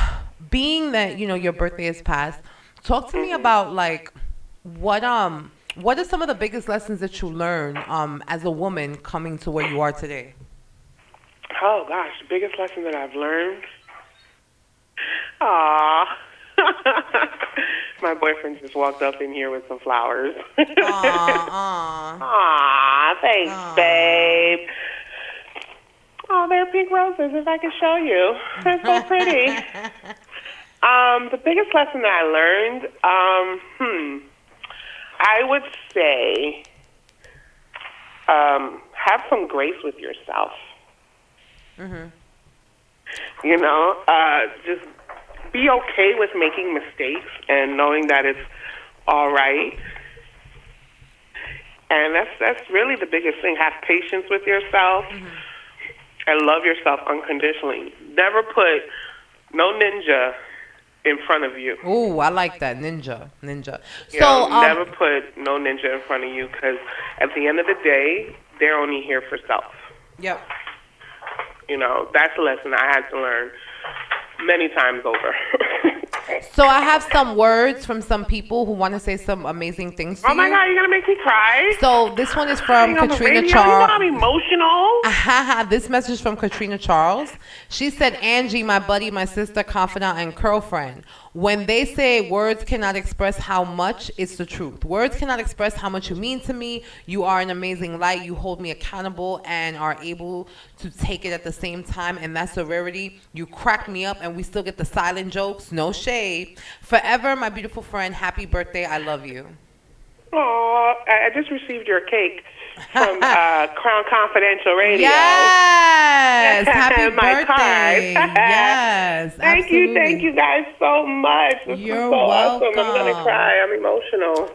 being that, your birthday is past, talk to me about, like, what are some of the biggest lessons that you learned as a woman coming to where you are today? Oh, gosh, the biggest lesson that I've learned? Aww. My boyfriend just walked up in here with some flowers. Aww, thanks, babe. Oh, they're pink roses, if I could show you. They're so pretty. The biggest lesson that I learned, I would say have some grace with yourself. Mm-hmm. Just be okay with making mistakes and knowing that it's all right. And that's really the biggest thing. Have patience with yourself and love yourself unconditionally. Never put no ninja in front of you. Ooh, I like that. Ninja. You So, know, never put no ninja in front of you because at the end of the day, they're only here for self. Yep. You know, that's a lesson I had to learn many times over. So I have some words from some people who want to say some amazing things to you. Oh my God, you're gonna make me cry. So this one is from Being on the Katrina radio, Charles. you know I'm emotional. This message is from Katrina Charles. She said, Angie, my buddy, my sister, confidant, and girlfriend. When they say words cannot express how much, it's the truth. Words cannot express how much you mean to me. You are an amazing light. You hold me accountable and are able to take it at the same time. And that's a rarity. You crack me up and we still get the silent jokes. No shade. Forever, my beautiful friend. Happy birthday. I love you. Oh, I just received your cake from Crown Confidential Radio. Yes. Happy My birthday. card. Yes. Thank you guys so much. This You're is so awesome. I'm welcome. gonna cry. I'm emotional.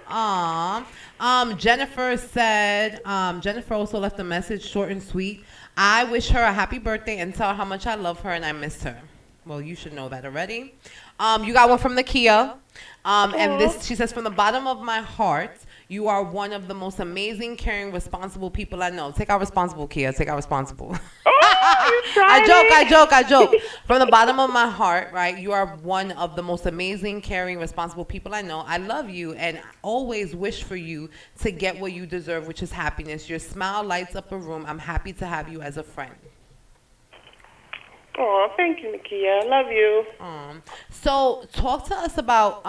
Jennifer said, Jennifer also left a message, short and sweet. I wish her a happy birthday and tell her how much I love her and I miss her. Well, you should know that already. You got one from Nakia. And this, she says, from the bottom of my heart, you are one of the most amazing, caring, responsible people I know. Take out responsible, Kia. Take out responsible. I joke. From the bottom of my heart, right? You are one of the most amazing, caring, responsible people I know. I love you and always wish for you to get what you deserve, which is happiness. Your smile lights up a room. I'm happy to have you as a friend. Oh, thank you, Nakia. I love you. So talk to us about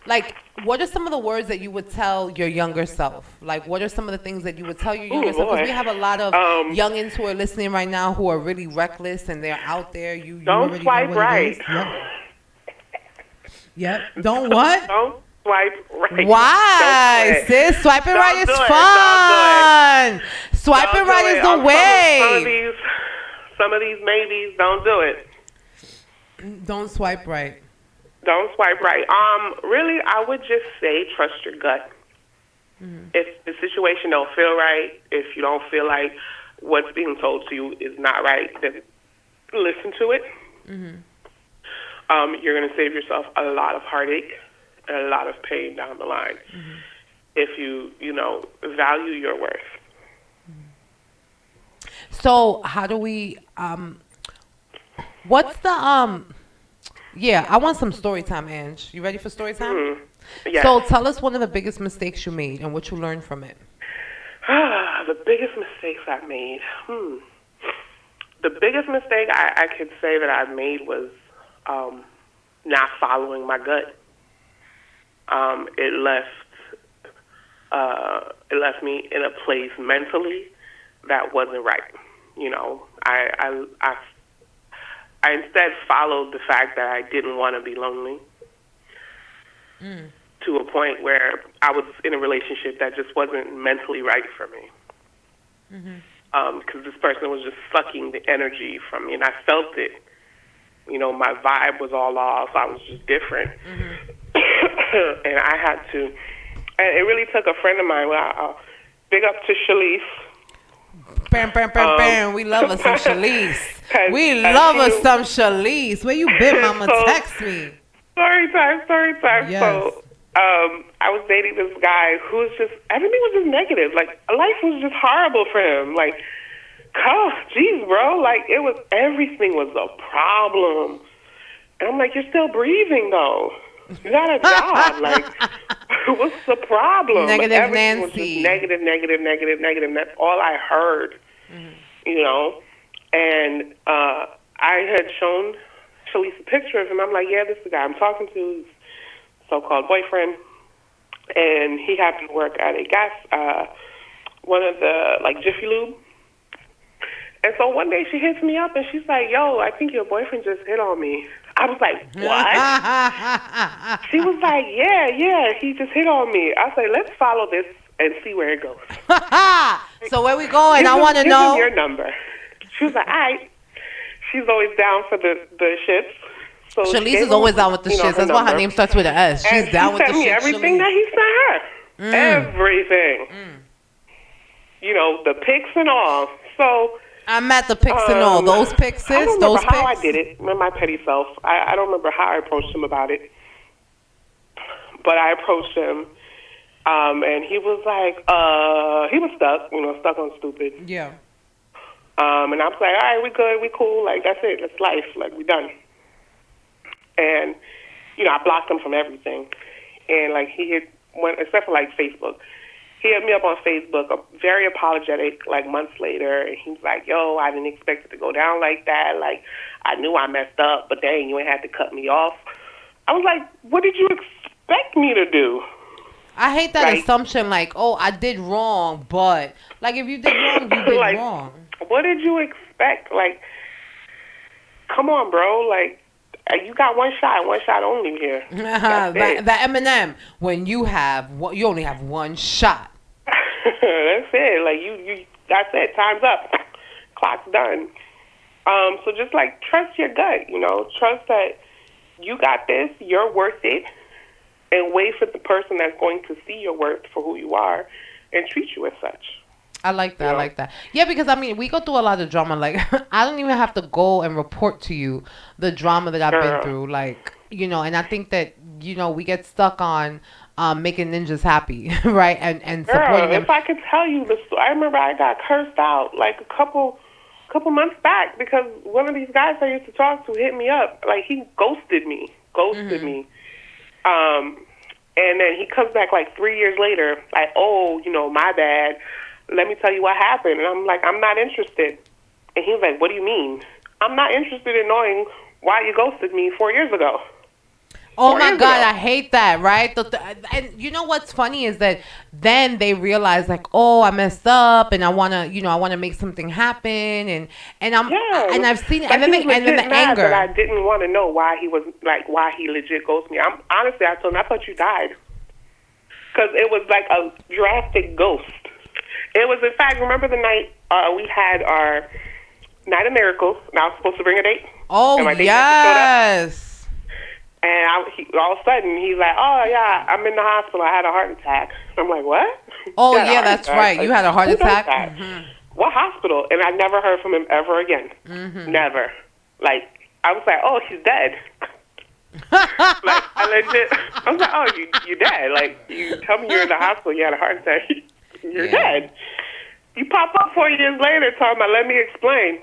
like, what are some of the words that you would tell your younger self? Like, what are some of the things that you would tell your younger self? Because we have a lot of youngins who are listening right now who are really reckless and they're out there. You don't already swipe know what right. Yep. Don't what? Don't swipe right. Why, sis? Swiping right is fun. Swiping right is the way. Some of these maybes, don't do it. Don't swipe right. Don't swipe right. Really, I would just say trust your gut. If the situation don't feel right, if you don't feel like what's being told to you is not right, then listen to it. You're going to save yourself a lot of heartache and a lot of pain down the line if you value your worth. So how do we? What's the Yeah, I want some story time, Ange. You ready for story time? Yes. So tell us one of the biggest mistakes you made and what you learned from it. The biggest mistakes I made. The biggest mistake I could say that I made was not following my gut. It left me in a place mentally that wasn't right. You know, I instead followed the fact that I didn't want to be lonely to a point where I was in a relationship that just wasn't mentally right for me. Because this person was just sucking the energy from me, and I felt it. You know, my vibe was all off. I was just different. And I had to, and it really took a friend of mine, big up to Shalise. Bam. We love us some Shalise. We love us some Shalise. Where you been, mama? Text me. Story time. Yes. So, I was dating this guy who was just, everything was just negative. Like, life was just horrible for him. Like, oh, geez, bro. Like, everything was a problem. And I'm like, you're still breathing, though. You got a job. Like, what's the problem? Negative Everything Nancy. was just negative. And that's all I heard, you know. And I had shown Shalise a picture of him. I'm like, yeah, this is the guy I'm talking to, his so-called boyfriend. And he happened to work at a gas, one of the, like, Jiffy Lube. And so one day she hits me up and she's like, yo, I think your boyfriend just hit on me. I was like, what? She was like, yeah, he just hit on me. I said, let's follow this and see where it goes. So where we going? I want to know. Give him your number. She was like, all right. She's always down for the shits. So Shalise is always down with the shits. That's why her name starts with an S. She's down with the shits. She sent me everything that he sent her. Everything. You know, the pics and all. So I'm at the pics and all. Those pics, I sis? don't Those remember how I pics? did it. My petty self. I don't remember how I approached him about it. But I approached him, and he was like, he was stuck, stuck on stupid. Yeah. And I was like, all right, we good, we cool, like, that's it, that's life, like, we done. And, I blocked him from everything. And, like, he had went, except for, like, Facebook. He hit me up on Facebook, very apologetic, like, months later, and he was like, yo, I didn't expect it to go down like that. Like, I knew I messed up, but dang, you ain't had to cut me off. I was like, what did you expect me to do? I hate that assumption, like, oh, I did wrong, but, like, if you did wrong, you did like, wrong. What did you expect? Like, come on, bro. Like, you got one shot only here. The Eminem, when you only have one shot. That's it. Like, you, that's it. Time's up. Clock's done. So just, like, trust your gut, Trust that you got this, you're worth it, and wait for the person that's going to see your worth for who you are and treat you as such. I like that. I like that. Yeah, because I mean, we go through a lot of drama. Like, I don't even have to go and report to you the drama that I've been through. Like, and I think that we get stuck on making ninjas happy, right? And supporting them. If I could tell you the story, I remember I got cursed out like a couple months back because one of these guys I used to talk to hit me up. Like, he ghosted me. And then he comes back like 3 years later, like, oh, my bad. Let me tell you what happened. And I'm like, I'm not interested. And he was like, what do you mean? I'm not interested in knowing why you ghosted me 4 years ago. Oh my God, I hate that, right? And you know what's funny is that then they realize like, oh, I messed up, and I wanna make something happen, and I've seen it, and then the anger. That I didn't want to know why he legit ghosted me. I told him I thought you died, because it was like a drastic ghost. It was, in fact, remember the night we had our Night of Miracles, and I was supposed to bring a date. Oh, yes. And all of a sudden, he's like, oh, yeah, I'm in the hospital. I had a heart attack. I'm like, what? Oh, yeah, that's right. You had a heart attack? Mm-hmm. What hospital? And I never heard from him ever again. Mm-hmm. Never. Like, I was like, oh, he's dead. Like, I was like, oh, you're dead. Like, you tell me you're in the hospital, you had a heart attack. You're dead. You pop up 4 years later talking about, let me explain.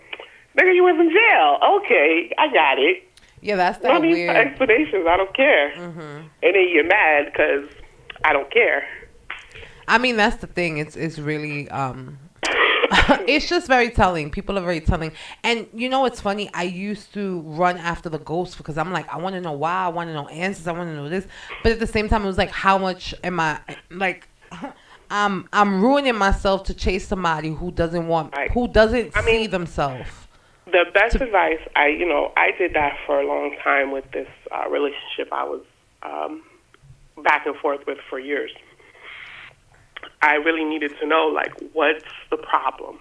Nigga, you was in jail. Okay, I got it. Yeah, that's that weird. No explanations. I don't care. Mm-hmm. And then you're mad because I don't care. I mean, that's the thing. It's really it's just very telling. People are very telling. And it's funny. I used to run after the ghost because I'm like, I want to know why. I want to know answers. I want to know this. But at the same time, it was like, how much am I like? I'm ruining myself to chase somebody who doesn't see themselves. The best advice, I did that for a long time with this relationship I was back and forth with for years. I really needed to know, like, what's the problem?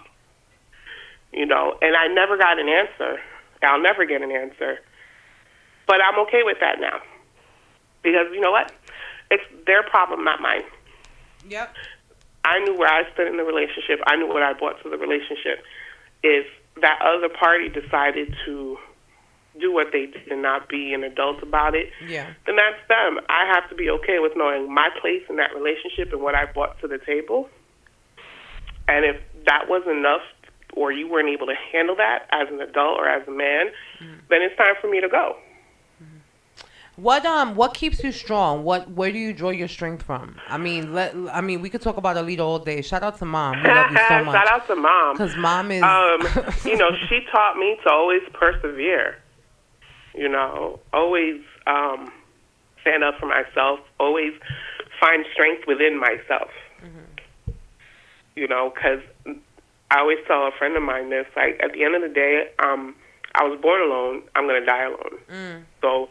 And I never got an answer. I'll never get an answer. But I'm okay with that now. Because, you know what? It's their problem, not mine. Yep. I knew where I stood in the relationship. I knew what I brought to the relationship. If that other party decided to do what they did and not be an adult about it, then that's them. I have to be okay with knowing my place in that relationship and what I brought to the table. And if that wasn't enough, or you weren't able to handle that as an adult or as a man, then it's time for me to go. What keeps you strong? Where do you draw your strength from? I mean, we could talk about Alita all day. Shout out to Mom. We love you so much. Shout out to Mom. Because Mom is, she taught me to always persevere. Always stand up for myself. Always find strength within myself. Mm-hmm. Because I always tell a friend of mine this. Like, at the end of the day, I was born alone. I'm gonna die alone. So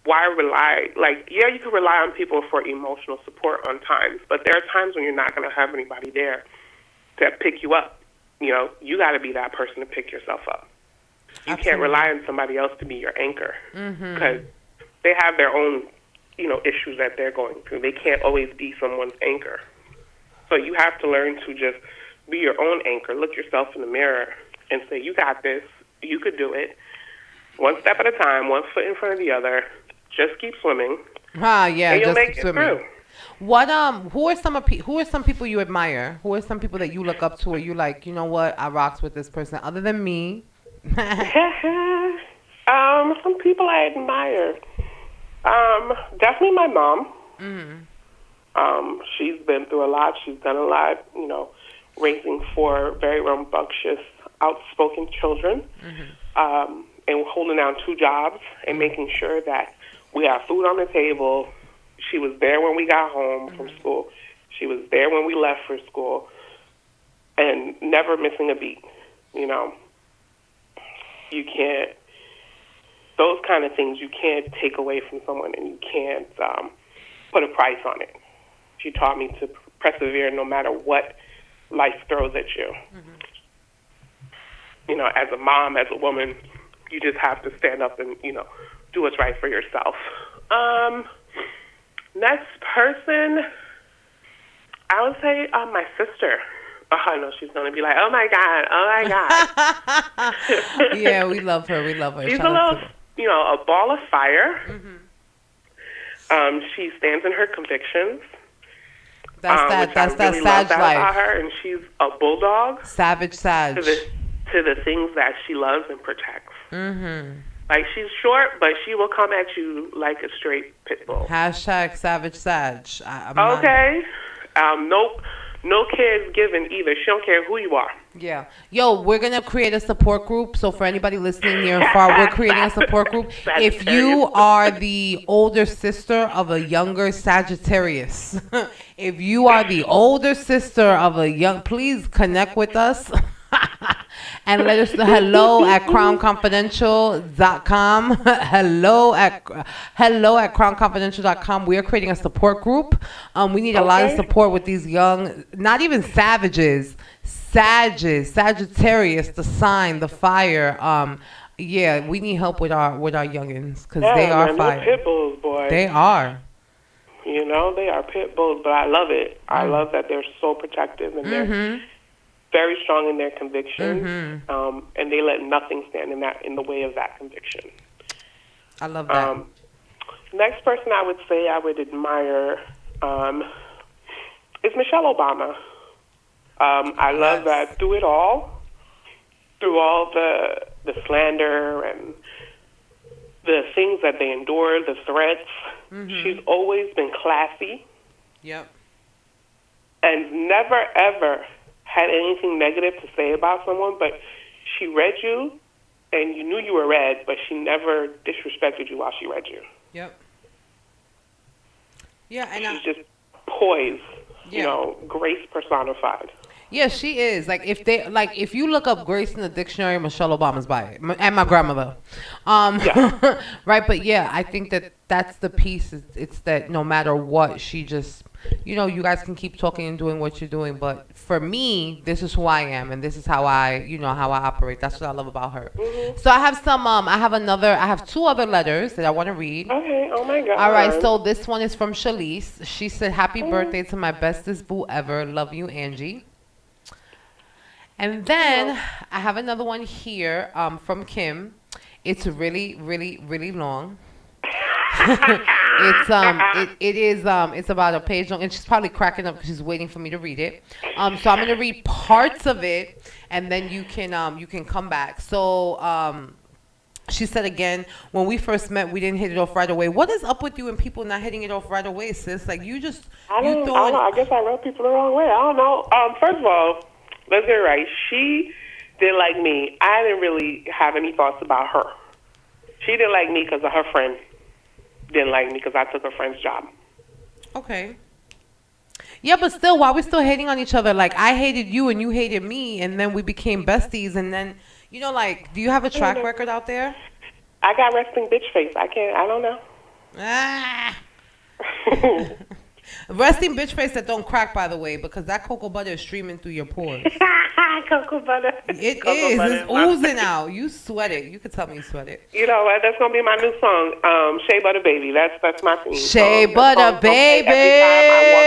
why rely? Like, yeah, you can rely on people for emotional support on times, but there are times when you're not going to have anybody there to pick you up. You got to be that person to pick yourself up. You can't rely on somebody else to be your anchor because they have their own, issues that they're going through. They can't always be someone's anchor. So you have to learn to just be your own anchor. Look yourself in the mirror and say, you got this. You could do it. One step at a time, one foot in front of the other. Just keep swimming. Yeah, and you'll just make keep it swimming. through. What who are some people you admire? Who are some people that you look up to, or you like? You know what? I rocks with this person. Other than me. Some people I admire. Definitely my mom. She's been through a lot. She's done a lot. You know, raising 4 very rambunctious, outspoken children, and holding down 2 jobs and making sure that we have food on the table. She was there when we got home from school. She was there when we left for school, and never missing a beat. You know, you can't. Those kind of things you can't take away from someone, and you can't put a price on it. She taught me to persevere no matter what life throws at you. You know, as a mom, as a woman, you just have to stand up and, you know, do what's right for yourself. Next person, I would say my sister. Oh, I know she's going to be like, oh, my God, oh, my God. Yeah, we love her. We love her. She's Shout a out little, to her. you know, a ball of fire. She stands in her convictions. That's which that I really love Sag that about life. her, and she's a bulldog Savage Sag. to the things that she loves and protects. Like, she's short, but she will come at you like a straight pit bull. Hashtag Savage Sag. I'm not- Okay. No cares given either. She don't care who you are. Yeah. Yo, we're going to create a support group. So for anybody listening near and far, we're creating a support group. If you are the older sister of a younger Sagittarius, if you are the older sister of a young, please connect with us. And let us know hello at crownconfidential.com. hello at crownconfidential.com. We are creating a support group. We need a lot of support with these young, not even savages, Sagittarius, the sign, the fire. Yeah, we need help with our youngins because they are fire. They're pit bulls, boy. They are. You know, they are pit bulls, but I love it. I love that they're so protective and they're very strong in their convictions, and they let nothing stand in the way of that conviction. I love that. Next person I would say I would admire is Michelle Obama. I love that through all the slander and the things that they endure, the threats, she's always been classy. Yep. And never, ever had anything negative to say about someone, but she read you, and you knew you were read, but she never disrespected you while she read you. Yep. Yeah, and she's just poised, you know, grace personified. Yeah, she is. If you look up Grace in the dictionary, Michelle Obama's by it, and my grandmother. Right, but yeah, I think that's the piece. It's that no matter what, she just, you know, you guys can keep talking and doing what you're doing, but for me, this is who I am, and this is how I operate. That's what I love about her. So I have I have 2 other letters that I want to read. Okay, oh my God. All right, so this one is from Shalise. She said, happy birthday to my bestest boo ever. Love you, Angie. And then I have another one here from Kim. It's really, really, really long. It's about a page long, and she's probably cracking up because she's waiting for me to read it. So I'm gonna read parts of it, and then you can come back. So she said again, when we first met, we didn't hit it off right away. What is up with you and people not hitting it off right away, sis? Like I don't know. I guess I rub people the wrong way. I don't know. First of all, let's get it right. She didn't like me. I didn't really have any thoughts about her. She didn't like me because of her friend. Didn't like me because I took her friend's job. Okay. Yeah, but still, while we're still hating on each other, like I hated you and you hated me, and then we became besties, and then, you know, like, do you have a track record out there? I got resting bitch face. I don't know. Resting bitch face that don't crack, by the way, because that cocoa butter is streaming through your pores. Cocoa butter. It is. It's oozing out. You sweat it. You could tell me you sweat it. You know what? That's gonna be my new song. Shea Butter Baby. That's my theme. Shea Butter Baby. Every time I walk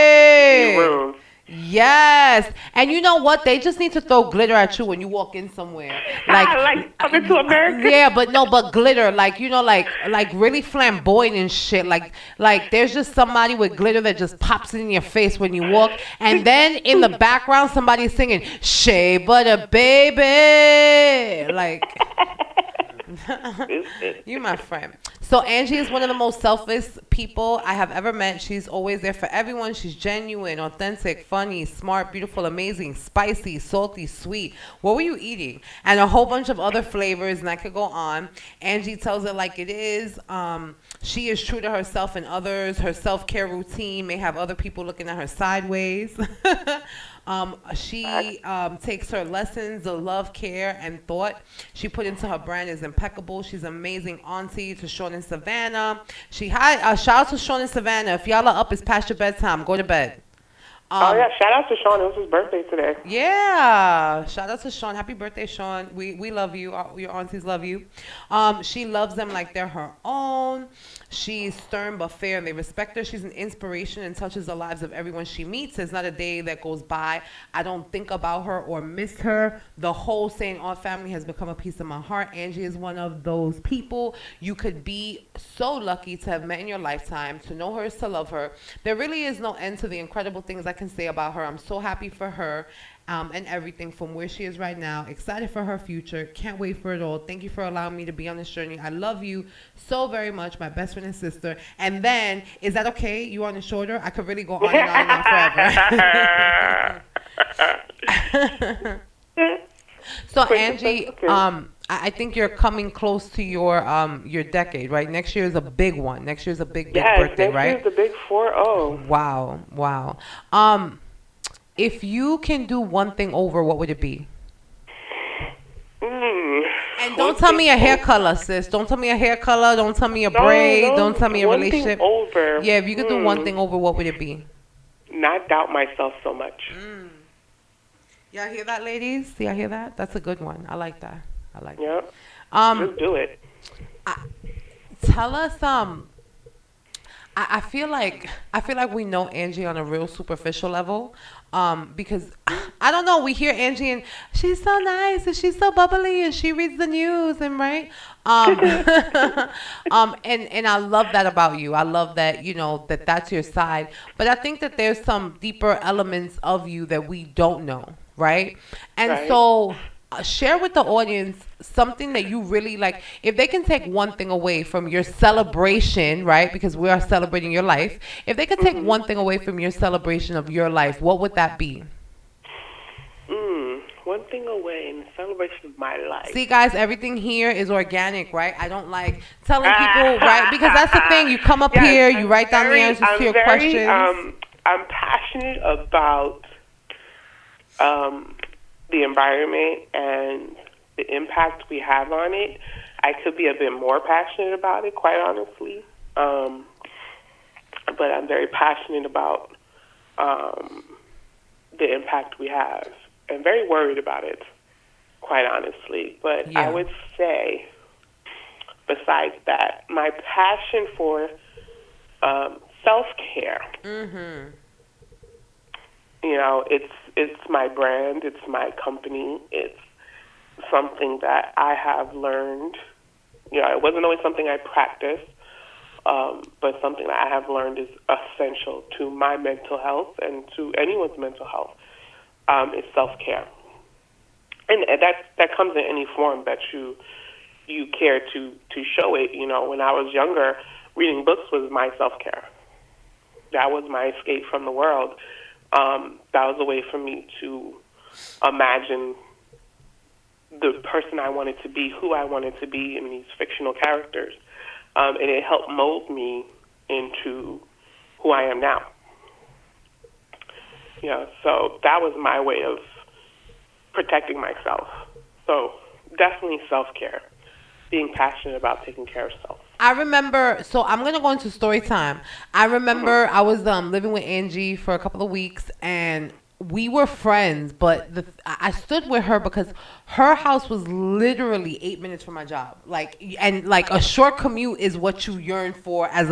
in the room, Yes, and you know what? They just need to throw glitter at you when you walk in somewhere. Like coming to America. Yeah, but no, but glitter, like like really flamboyant and shit. Like there's just somebody with glitter that just pops in your face when you walk, and then in the background somebody's singing "Shea Butter Baby," like. You my friend. So Angie is one of the most selfless people I have ever met. She's always there for everyone. She's genuine, authentic, funny, smart, beautiful, amazing, spicy, salty, sweet. What were you eating? And a whole bunch of other flavors, and I could go on. Angie tells it like it is. She is true to herself and others. Her self-care routine may have other people looking at her sideways. She takes her lessons, the love, care, and thought she put into her brand is impeccable. She's amazing auntie to Sean and Savannah. Shout out to Sean and Savannah. If y'all are up, it's past your bedtime. Go to bed. Oh yeah, shout out to Sean. It was his birthday today. Yeah, shout out to Sean. Happy birthday, Sean. We love you. Your aunties love you. She loves them like they're her own. She's stern but fair, and they respect her. She's an inspiration and touches the lives of everyone she meets. There's not a day that goes by I don't think about her or miss her. The whole St. Aunt family has become a piece of my heart. Angie is one of those people you could be so lucky to have met in your lifetime. To know her is to love her. There really is no end to the incredible things I can say about her. I'm so happy for her. And everything from where she is right now. Excited for her future. Can't wait for it all. Thank you for allowing me to be on this journey. I love you so very much, my best friend and sister. And then, is that okay? You on the shoulder? I could really go on and on and on forever. So Angie, I think you're coming close to your decade, right? Next year is a big one. Next year is a big birthday, right? Next year is the big 4-0. Wow. If you can do one thing over, what would it be? And don't tell me a hair color, sis. Don't tell me a hair color. Don't tell me a braid. Don't tell me a relationship. One thing over. Yeah, if you could do one thing over, what would it be? Not doubt myself so much. Y'all hear that, ladies? Y'all hear that? That's a good one. I like that. Yep. Just do it. Tell us I feel like we know Angie on a real superficial level, because I don't know. We hear Angie and she's so nice and she's so bubbly and she reads the news and right, and I love that about you. I love that that's your side. But I think that there's some deeper elements of you that we don't know, right? And so. Share with the audience something that you really like. If they can take one thing away from your celebration, right? Because we are celebrating your life. If they could take one thing away from your celebration of your life, what would that be? One thing away in the celebration of my life. See, guys, everything here is organic, right? I don't like telling people, right? Because that's the thing. You come up here, you write down the answers to your questions. I'm passionate about the environment and the impact we have on it. I could be a bit more passionate about it, quite honestly. But I'm very passionate about the impact we have and very worried about it, quite honestly. But I would say, besides that, my passion for self-care, it's my brand, it's my company, it's something that I have learned. It wasn't always something I practiced, but something that I have learned is essential to my mental health and to anyone's mental health, is self-care. And that comes in any form that you care to show it. When I was younger, reading books was my self-care. That was my escape from the world. That was a way for me to imagine the person I wanted to be, who I wanted to be in these fictional characters. And it helped mold me into who I am now. So that was my way of protecting myself. So definitely self-care, being passionate about taking care of self. I remember, so I'm going to go into story time. I remember I was living with Angie for a couple of weeks, and we were friends, but I stood with her because her house was literally 8 minutes from my job. Like, and like a short commute is what you yearn for as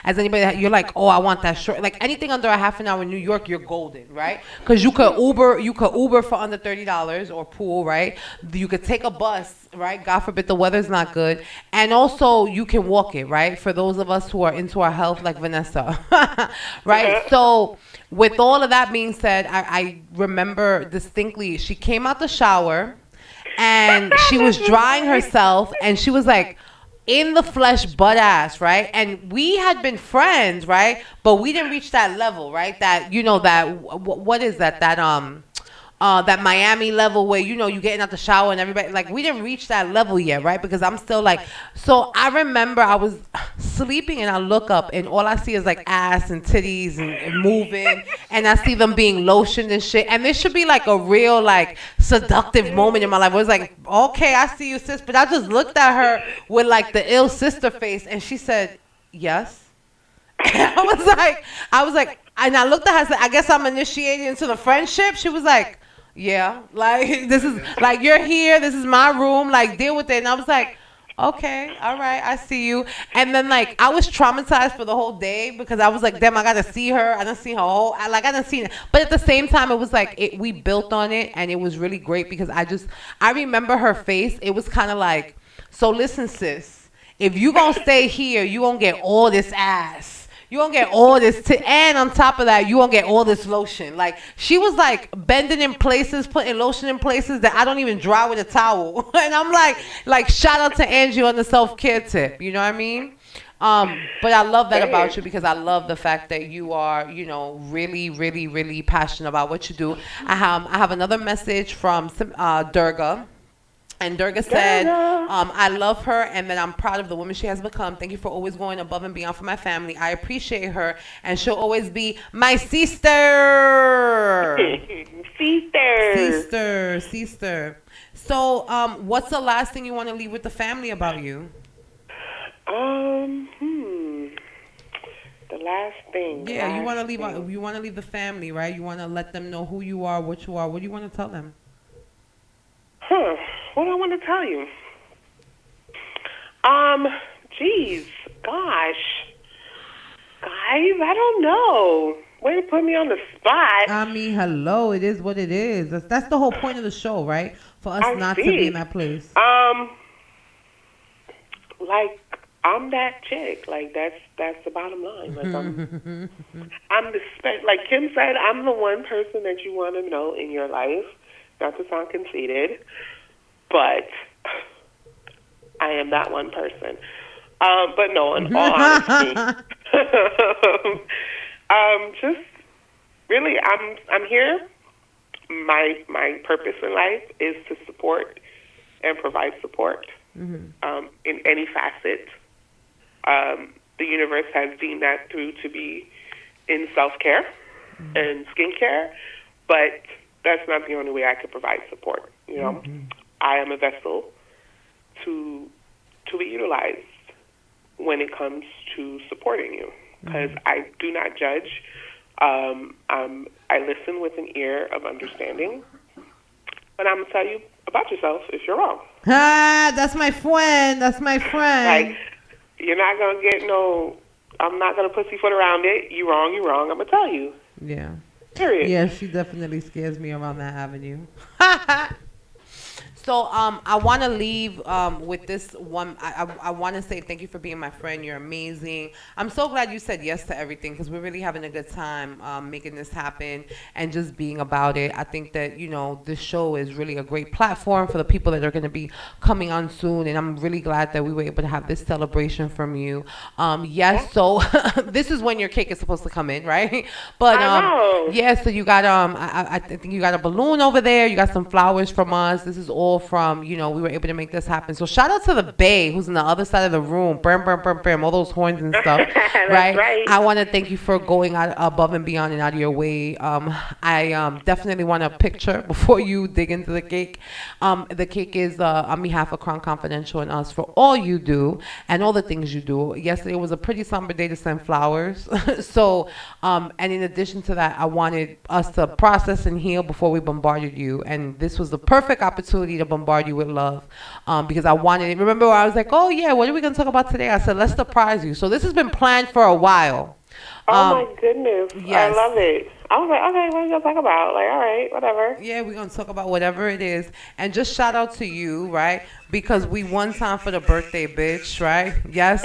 anybody that you're like, oh, I want that short. Like anything under a half an hour in New York, you're golden, right? Because you could Uber for under $30 or pool, right? You could take a bus, right? God forbid the weather's not good, and also you can walk it, right? For those of us who are into our health, like Vanessa, right? So with all of that being said, I remember distinctly she came out the shower and she was drying herself and she was like in the flesh butt ass, right? And we had been friends, right? But we didn't reach that level, right? That, you know, that what is that that Miami level where, you know, you getting out the shower and everybody, like, we didn't reach that level yet, right? Because I'm still like, so I remember I was sleeping and I look up and all I see is like ass and titties and moving, and I see them being lotioned and shit. And this should be like a real like seductive moment in my life where it's like, okay, I see you, sis. But I just looked at her with like the ill sister face and she said, yes. And I was like, and I looked at her and said, I guess I'm initiated into the friendship. She was like, yeah, like, this is, like, you're here, this is my room, like, deal with it. And I was like, okay, all right, I see you. And then, like, I was traumatized for the whole day because I was like, damn, I got to see her. I didn't see her whole, I didn't see it. But at the same time, it was like, we built on it, and it was really great because I remember her face. It was kind of like, so listen, sis, if you going to stay here, you going to get all this ass. You won't get all this, and on top of that, you won't get all this lotion. Like, she was like bending in places, putting lotion in places that I don't even dry with a towel. And I'm like, shout out to Angie on the self-care tip. You know what I mean? But I love that about you because I love the fact that you are, you know, really, really, really passionate about what you do. I have another message from Durga. And Durga said, I love her and that I'm proud of the woman she has become. Thank you for always going above and beyond for my family. I appreciate her, and she'll always be my sister. Sister. So, what's the last thing you want to leave with the family about you? The last thing. Yeah, you want to leave the family, right? You want to let them know who you are, what you are. What do you want to tell them? What do I want to tell you? Gosh. Guys, I don't know. Way to put me on the spot. I mean, hello, it is what it is. That's the whole point of the show, right? For us not to be in that place. Like, I'm that chick. Like, that's the bottom line. Like, I'm like Kim said, I'm the one person that you want to know in your life. Not to sound conceited, but I am that one person. But no, in all honesty, just really, I'm here. My purpose in life is to support and provide support in any facet. The universe has deemed that through to be in self-care and skincare, but that's not the only way I could provide support. You know, I am a vessel to be utilized when it comes to supporting you, because I do not judge. I listen with an ear of understanding, but I'm gonna tell you about yourself if you're wrong. That's my friend. Like, you're not gonna get no. I'm not gonna pussyfoot around it. You wrong. I'm gonna tell you. Yeah. Period. Yeah, she definitely scares me around that avenue. So I want to leave with this one. I want to say thank you for being my friend. You're amazing. I'm so glad you said yes to everything because we're really having a good time making this happen and just being about it. I think that, you know, this show is really a great platform for the people that are going to be coming on soon. And I'm really glad that we were able to have this celebration from you. Yes, so this is when your cake is supposed to come in, right? But yeah, so you got I think you got a balloon over there. You got some flowers from us. This is all grateful we were able to make this happen. So shout out to the Bay, who's on the other side of the room. Bam, bam, bam, bam, all those horns and stuff. right? I want to thank you for going out above and beyond and out of your way. I definitely want a picture before you dig into the cake. The cake is on behalf of Crown Confidential and us for all you do and all the things you do. Yesterday was a pretty somber day to send flowers. So, and in addition to that, I wanted us to process and heal before we bombarded you. And this was the perfect opportunity to bombard you with love, because I wanted it. Remember where I was like, oh yeah, what are we going to talk about today? I said, let's surprise you. So this has been planned for a while. Oh my goodness. Yes. I love it. I was like, okay, what are you going to talk about? Like, all right, whatever. Yeah, we're going to talk about whatever it is. And just shout out to you, right? Because we won time for the birthday, bitch, right? Yes,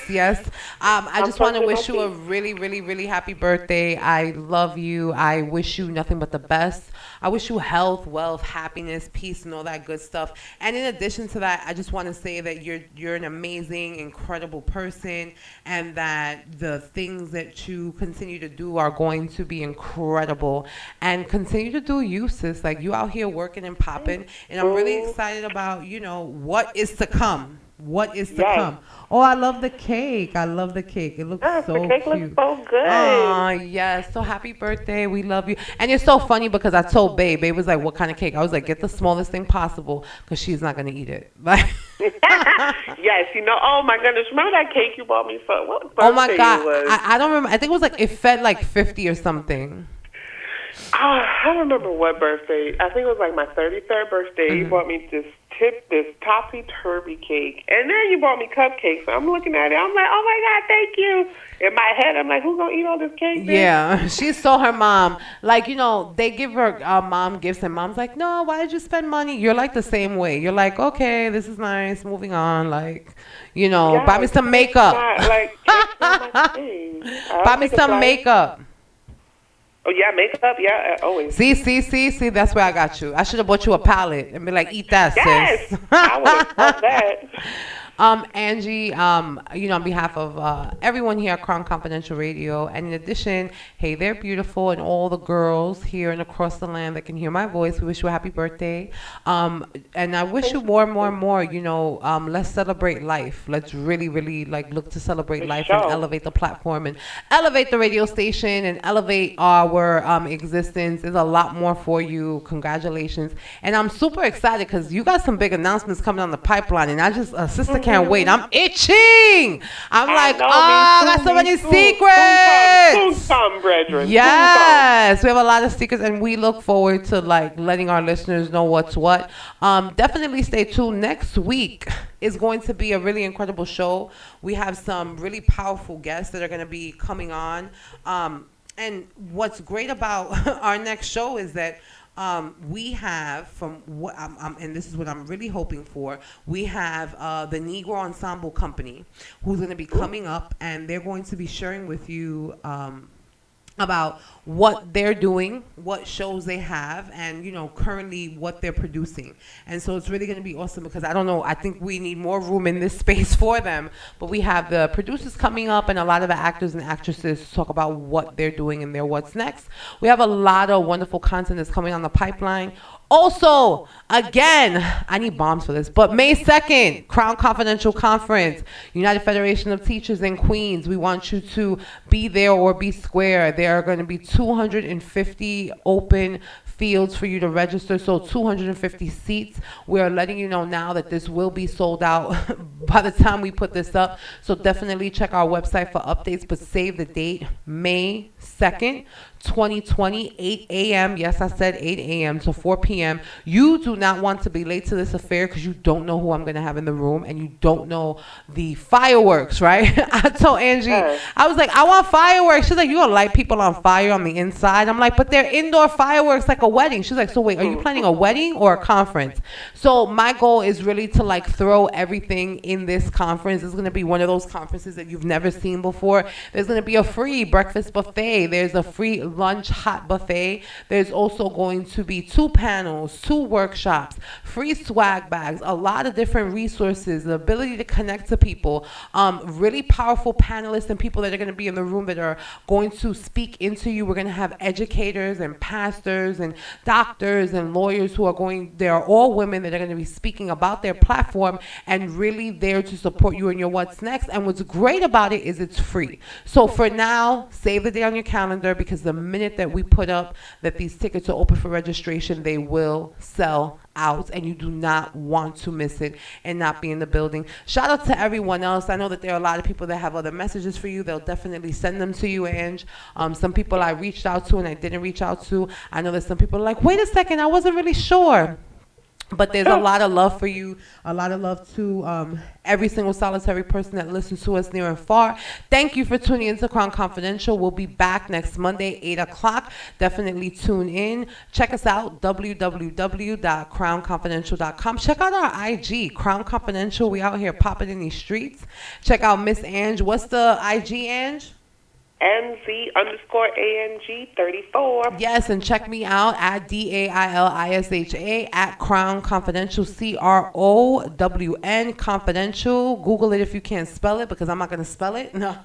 yes. I just want to wish you a really, really, really happy birthday. I love you. I wish you nothing but the best. I wish you health, wealth, happiness, peace, and all that good stuff. And in addition to that, I just want to say that you're an amazing, incredible person, and that the things that you continue to do are going to be incredible. And continue to do you, sis. Like, you out here working and popping. And I'm really excited about, what is to come. What is to come? Oh, I love the cake. I love the cake. It looks so cute. The cake looks so good. Oh, yes. So happy birthday. We love you. And it's so funny because I told Babe was like, what kind of cake? I was like, get the smallest thing possible because she's not going to eat it. Like, yes, oh my goodness. Remember that cake you bought me for? What birthday oh my God. it was? I don't remember. I think it was like, it fed like 50 or something. I don't remember what birthday. I think it was like my 33rd birthday. You bought me this topsy-turvy cake. And then you bought me cupcakes. So I'm looking at it. I'm like, oh my God, thank you. In my head, I'm like, who's going to eat all this cake? Bitch? Yeah, she saw her mom. Like, they give her mom gifts, and mom's like, no, why did you spend money? You're like the same way. You're like, okay, this is nice. Moving on. Like, buy me some makeup. Buy me some makeup. Oh, yeah, makeup, yeah, always. See, that's where I got you. I should have bought you a palette and be like, eat that, yes, sis. I would have thought that. Angie, on behalf of everyone here at Crown Confidential Radio, and in addition, hey, they're beautiful, and all the girls here and across the land that can hear my voice, we wish you a happy birthday. And I wish you more and more and more, let's celebrate life. Let's really, really look to celebrate life and elevate the platform and elevate the radio station and elevate our existence. There's a lot more for you. Congratulations. And I'm super excited because you got some big announcements coming on the pipeline, and I just, sister can't wait. I'm itching. I got so many secrets. Soon brethren. Yes, we have a lot of secrets, and we look forward to letting our listeners know what's what. Definitely stay tuned. Next week is going to be a really incredible show. We have some really powerful guests that are going to be coming on. And what's great about our next show is that we have, from what and this is what I'm really hoping for, we have the Negro Ensemble Company, who's going to be coming up, and they're going to be sharing with you about what they're doing, what shows they have, and currently what they're producing. And so it's really going to be awesome because I think we need more room in this space for them, but we have the producers coming up and a lot of the actors and actresses to talk about what they're doing and their what's next. We have a lot of wonderful content that's coming on the pipeline. Also, again, I need bombs for this, but May 2nd, Crown Confidential Conference, United Federation of Teachers in Queens. We want you to be there or be square. There are going to be 250 open fields for you to register, so 250 seats. We're letting you know now that this will be sold out by the time we put this up, so definitely check our website for updates, but save the date, May 2nd, 2020, 8 a.m. Yes, I said 8 a.m. to 4 p.m. You do not want to be late to this affair because you don't know who I'm going to have in the room and you don't know the fireworks, right? I told Angie, I was like, I want fireworks. She's like, you're going to light people on fire on the inside? I'm like, but they're indoor fireworks like a wedding. She's like, so wait, are you planning a wedding or a conference? So my goal is really to throw everything in this conference. It's going to be one of those conferences that you've never seen before. There's going to be a free breakfast buffet. There's a free lunch hot buffet. There's also going to be 2 panels, 2 workshops, free swag bags, a lot of different resources, the ability to connect to people, really powerful panelists and people that are going to be in the room that are going to speak into you. We're going to have educators and pastors and doctors and lawyers who are going, they are all women that are going to be speaking about their platform and really there to support you in your what's next. And what's great about it is it's free. So for now, save the day on your calendar, because the minute that we put up that these tickets are open for registration, they will sell out, and you do not want to miss it and not be in the building. Shout out to everyone else. I know that there are a lot of people that have other messages for you. They'll definitely send them to you, Ange. Some people I reached out to and I didn't reach out to. I know that some people are like, wait a second, I wasn't really sure. But there's a lot of love for you, a lot of love to every single solitary person that listens to us near and far. Thank you for tuning into Crown Confidential. We'll be back next Monday, 8 o'clock. Definitely tune in. Check us out, www.crownconfidential.com. Check out our IG, Crown Confidential. We out here popping in these streets. Check out Miss Ange. What's the IG, Ange? NZ_ANG34. Yes, and check me out at DAILISHA at Crown Confidential, CROWN Confidential. Google it if you can't spell it, because I'm not going to spell it. No.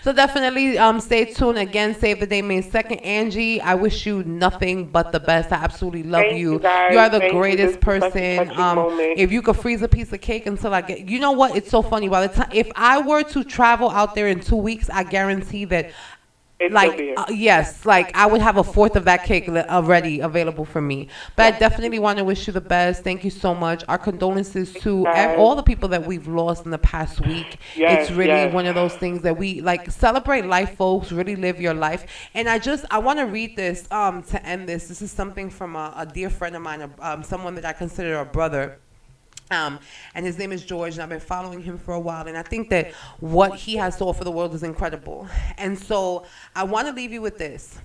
So definitely stay tuned. Again, save the day May 2nd. Angie, I wish you nothing but the best. I absolutely love Thank you. you guys. You are the Thank you. greatest This is such a person. touching moment. If you could freeze a piece of cake until I get, you know what? It's so funny. By the time, if I were to travel out there in 2 weeks, I guarantee that, It's like, Sylvia. yes, like I would have a fourth of that cake already available for me. But I definitely want to wish you the best. Thank you so much. Our condolences to all the people that we've lost in the past week. Yes, It's really yes. one of those things that we like, celebrate life, folks. Really live your life. And I want to read this to end this. This is something from a dear friend of mine, someone that I consider a brother. And his name is George, and I've been following him for a while, and I think that what he has to offer the world is incredible. And so I want to leave you with this.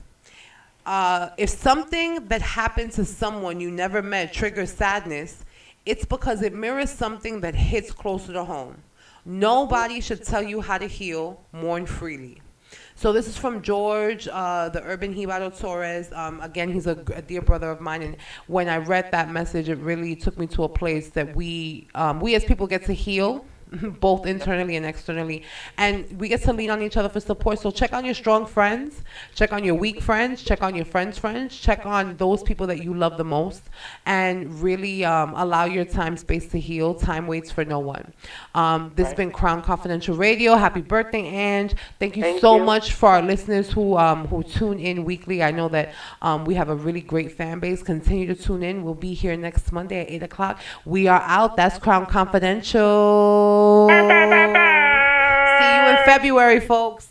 If something that happened to someone you never met triggers sadness, it's because it mirrors something that hits closer to home. Nobody should tell you how to heal. Mourn freely. So this is from George, the Urban Hibaro Torres. Again, he's a dear brother of mine. And when I read that message, it really took me to a place that we as people get to heal, both internally and externally. And we get to lean on each other for support. So check on your strong friends. Check on your weak friends. Check on your friends' friends. Check on those people that you love the most. And really allow your time space to heal. Time waits for no one. This has been Crown Confidential Radio. Happy birthday, Ange. Thank you so much for our listeners who tune in weekly. I know that we have a really great fan base. Continue to tune in. We'll be here next Monday at 8 o'clock. We are out. That's Crown Confidential. See you in February, folks.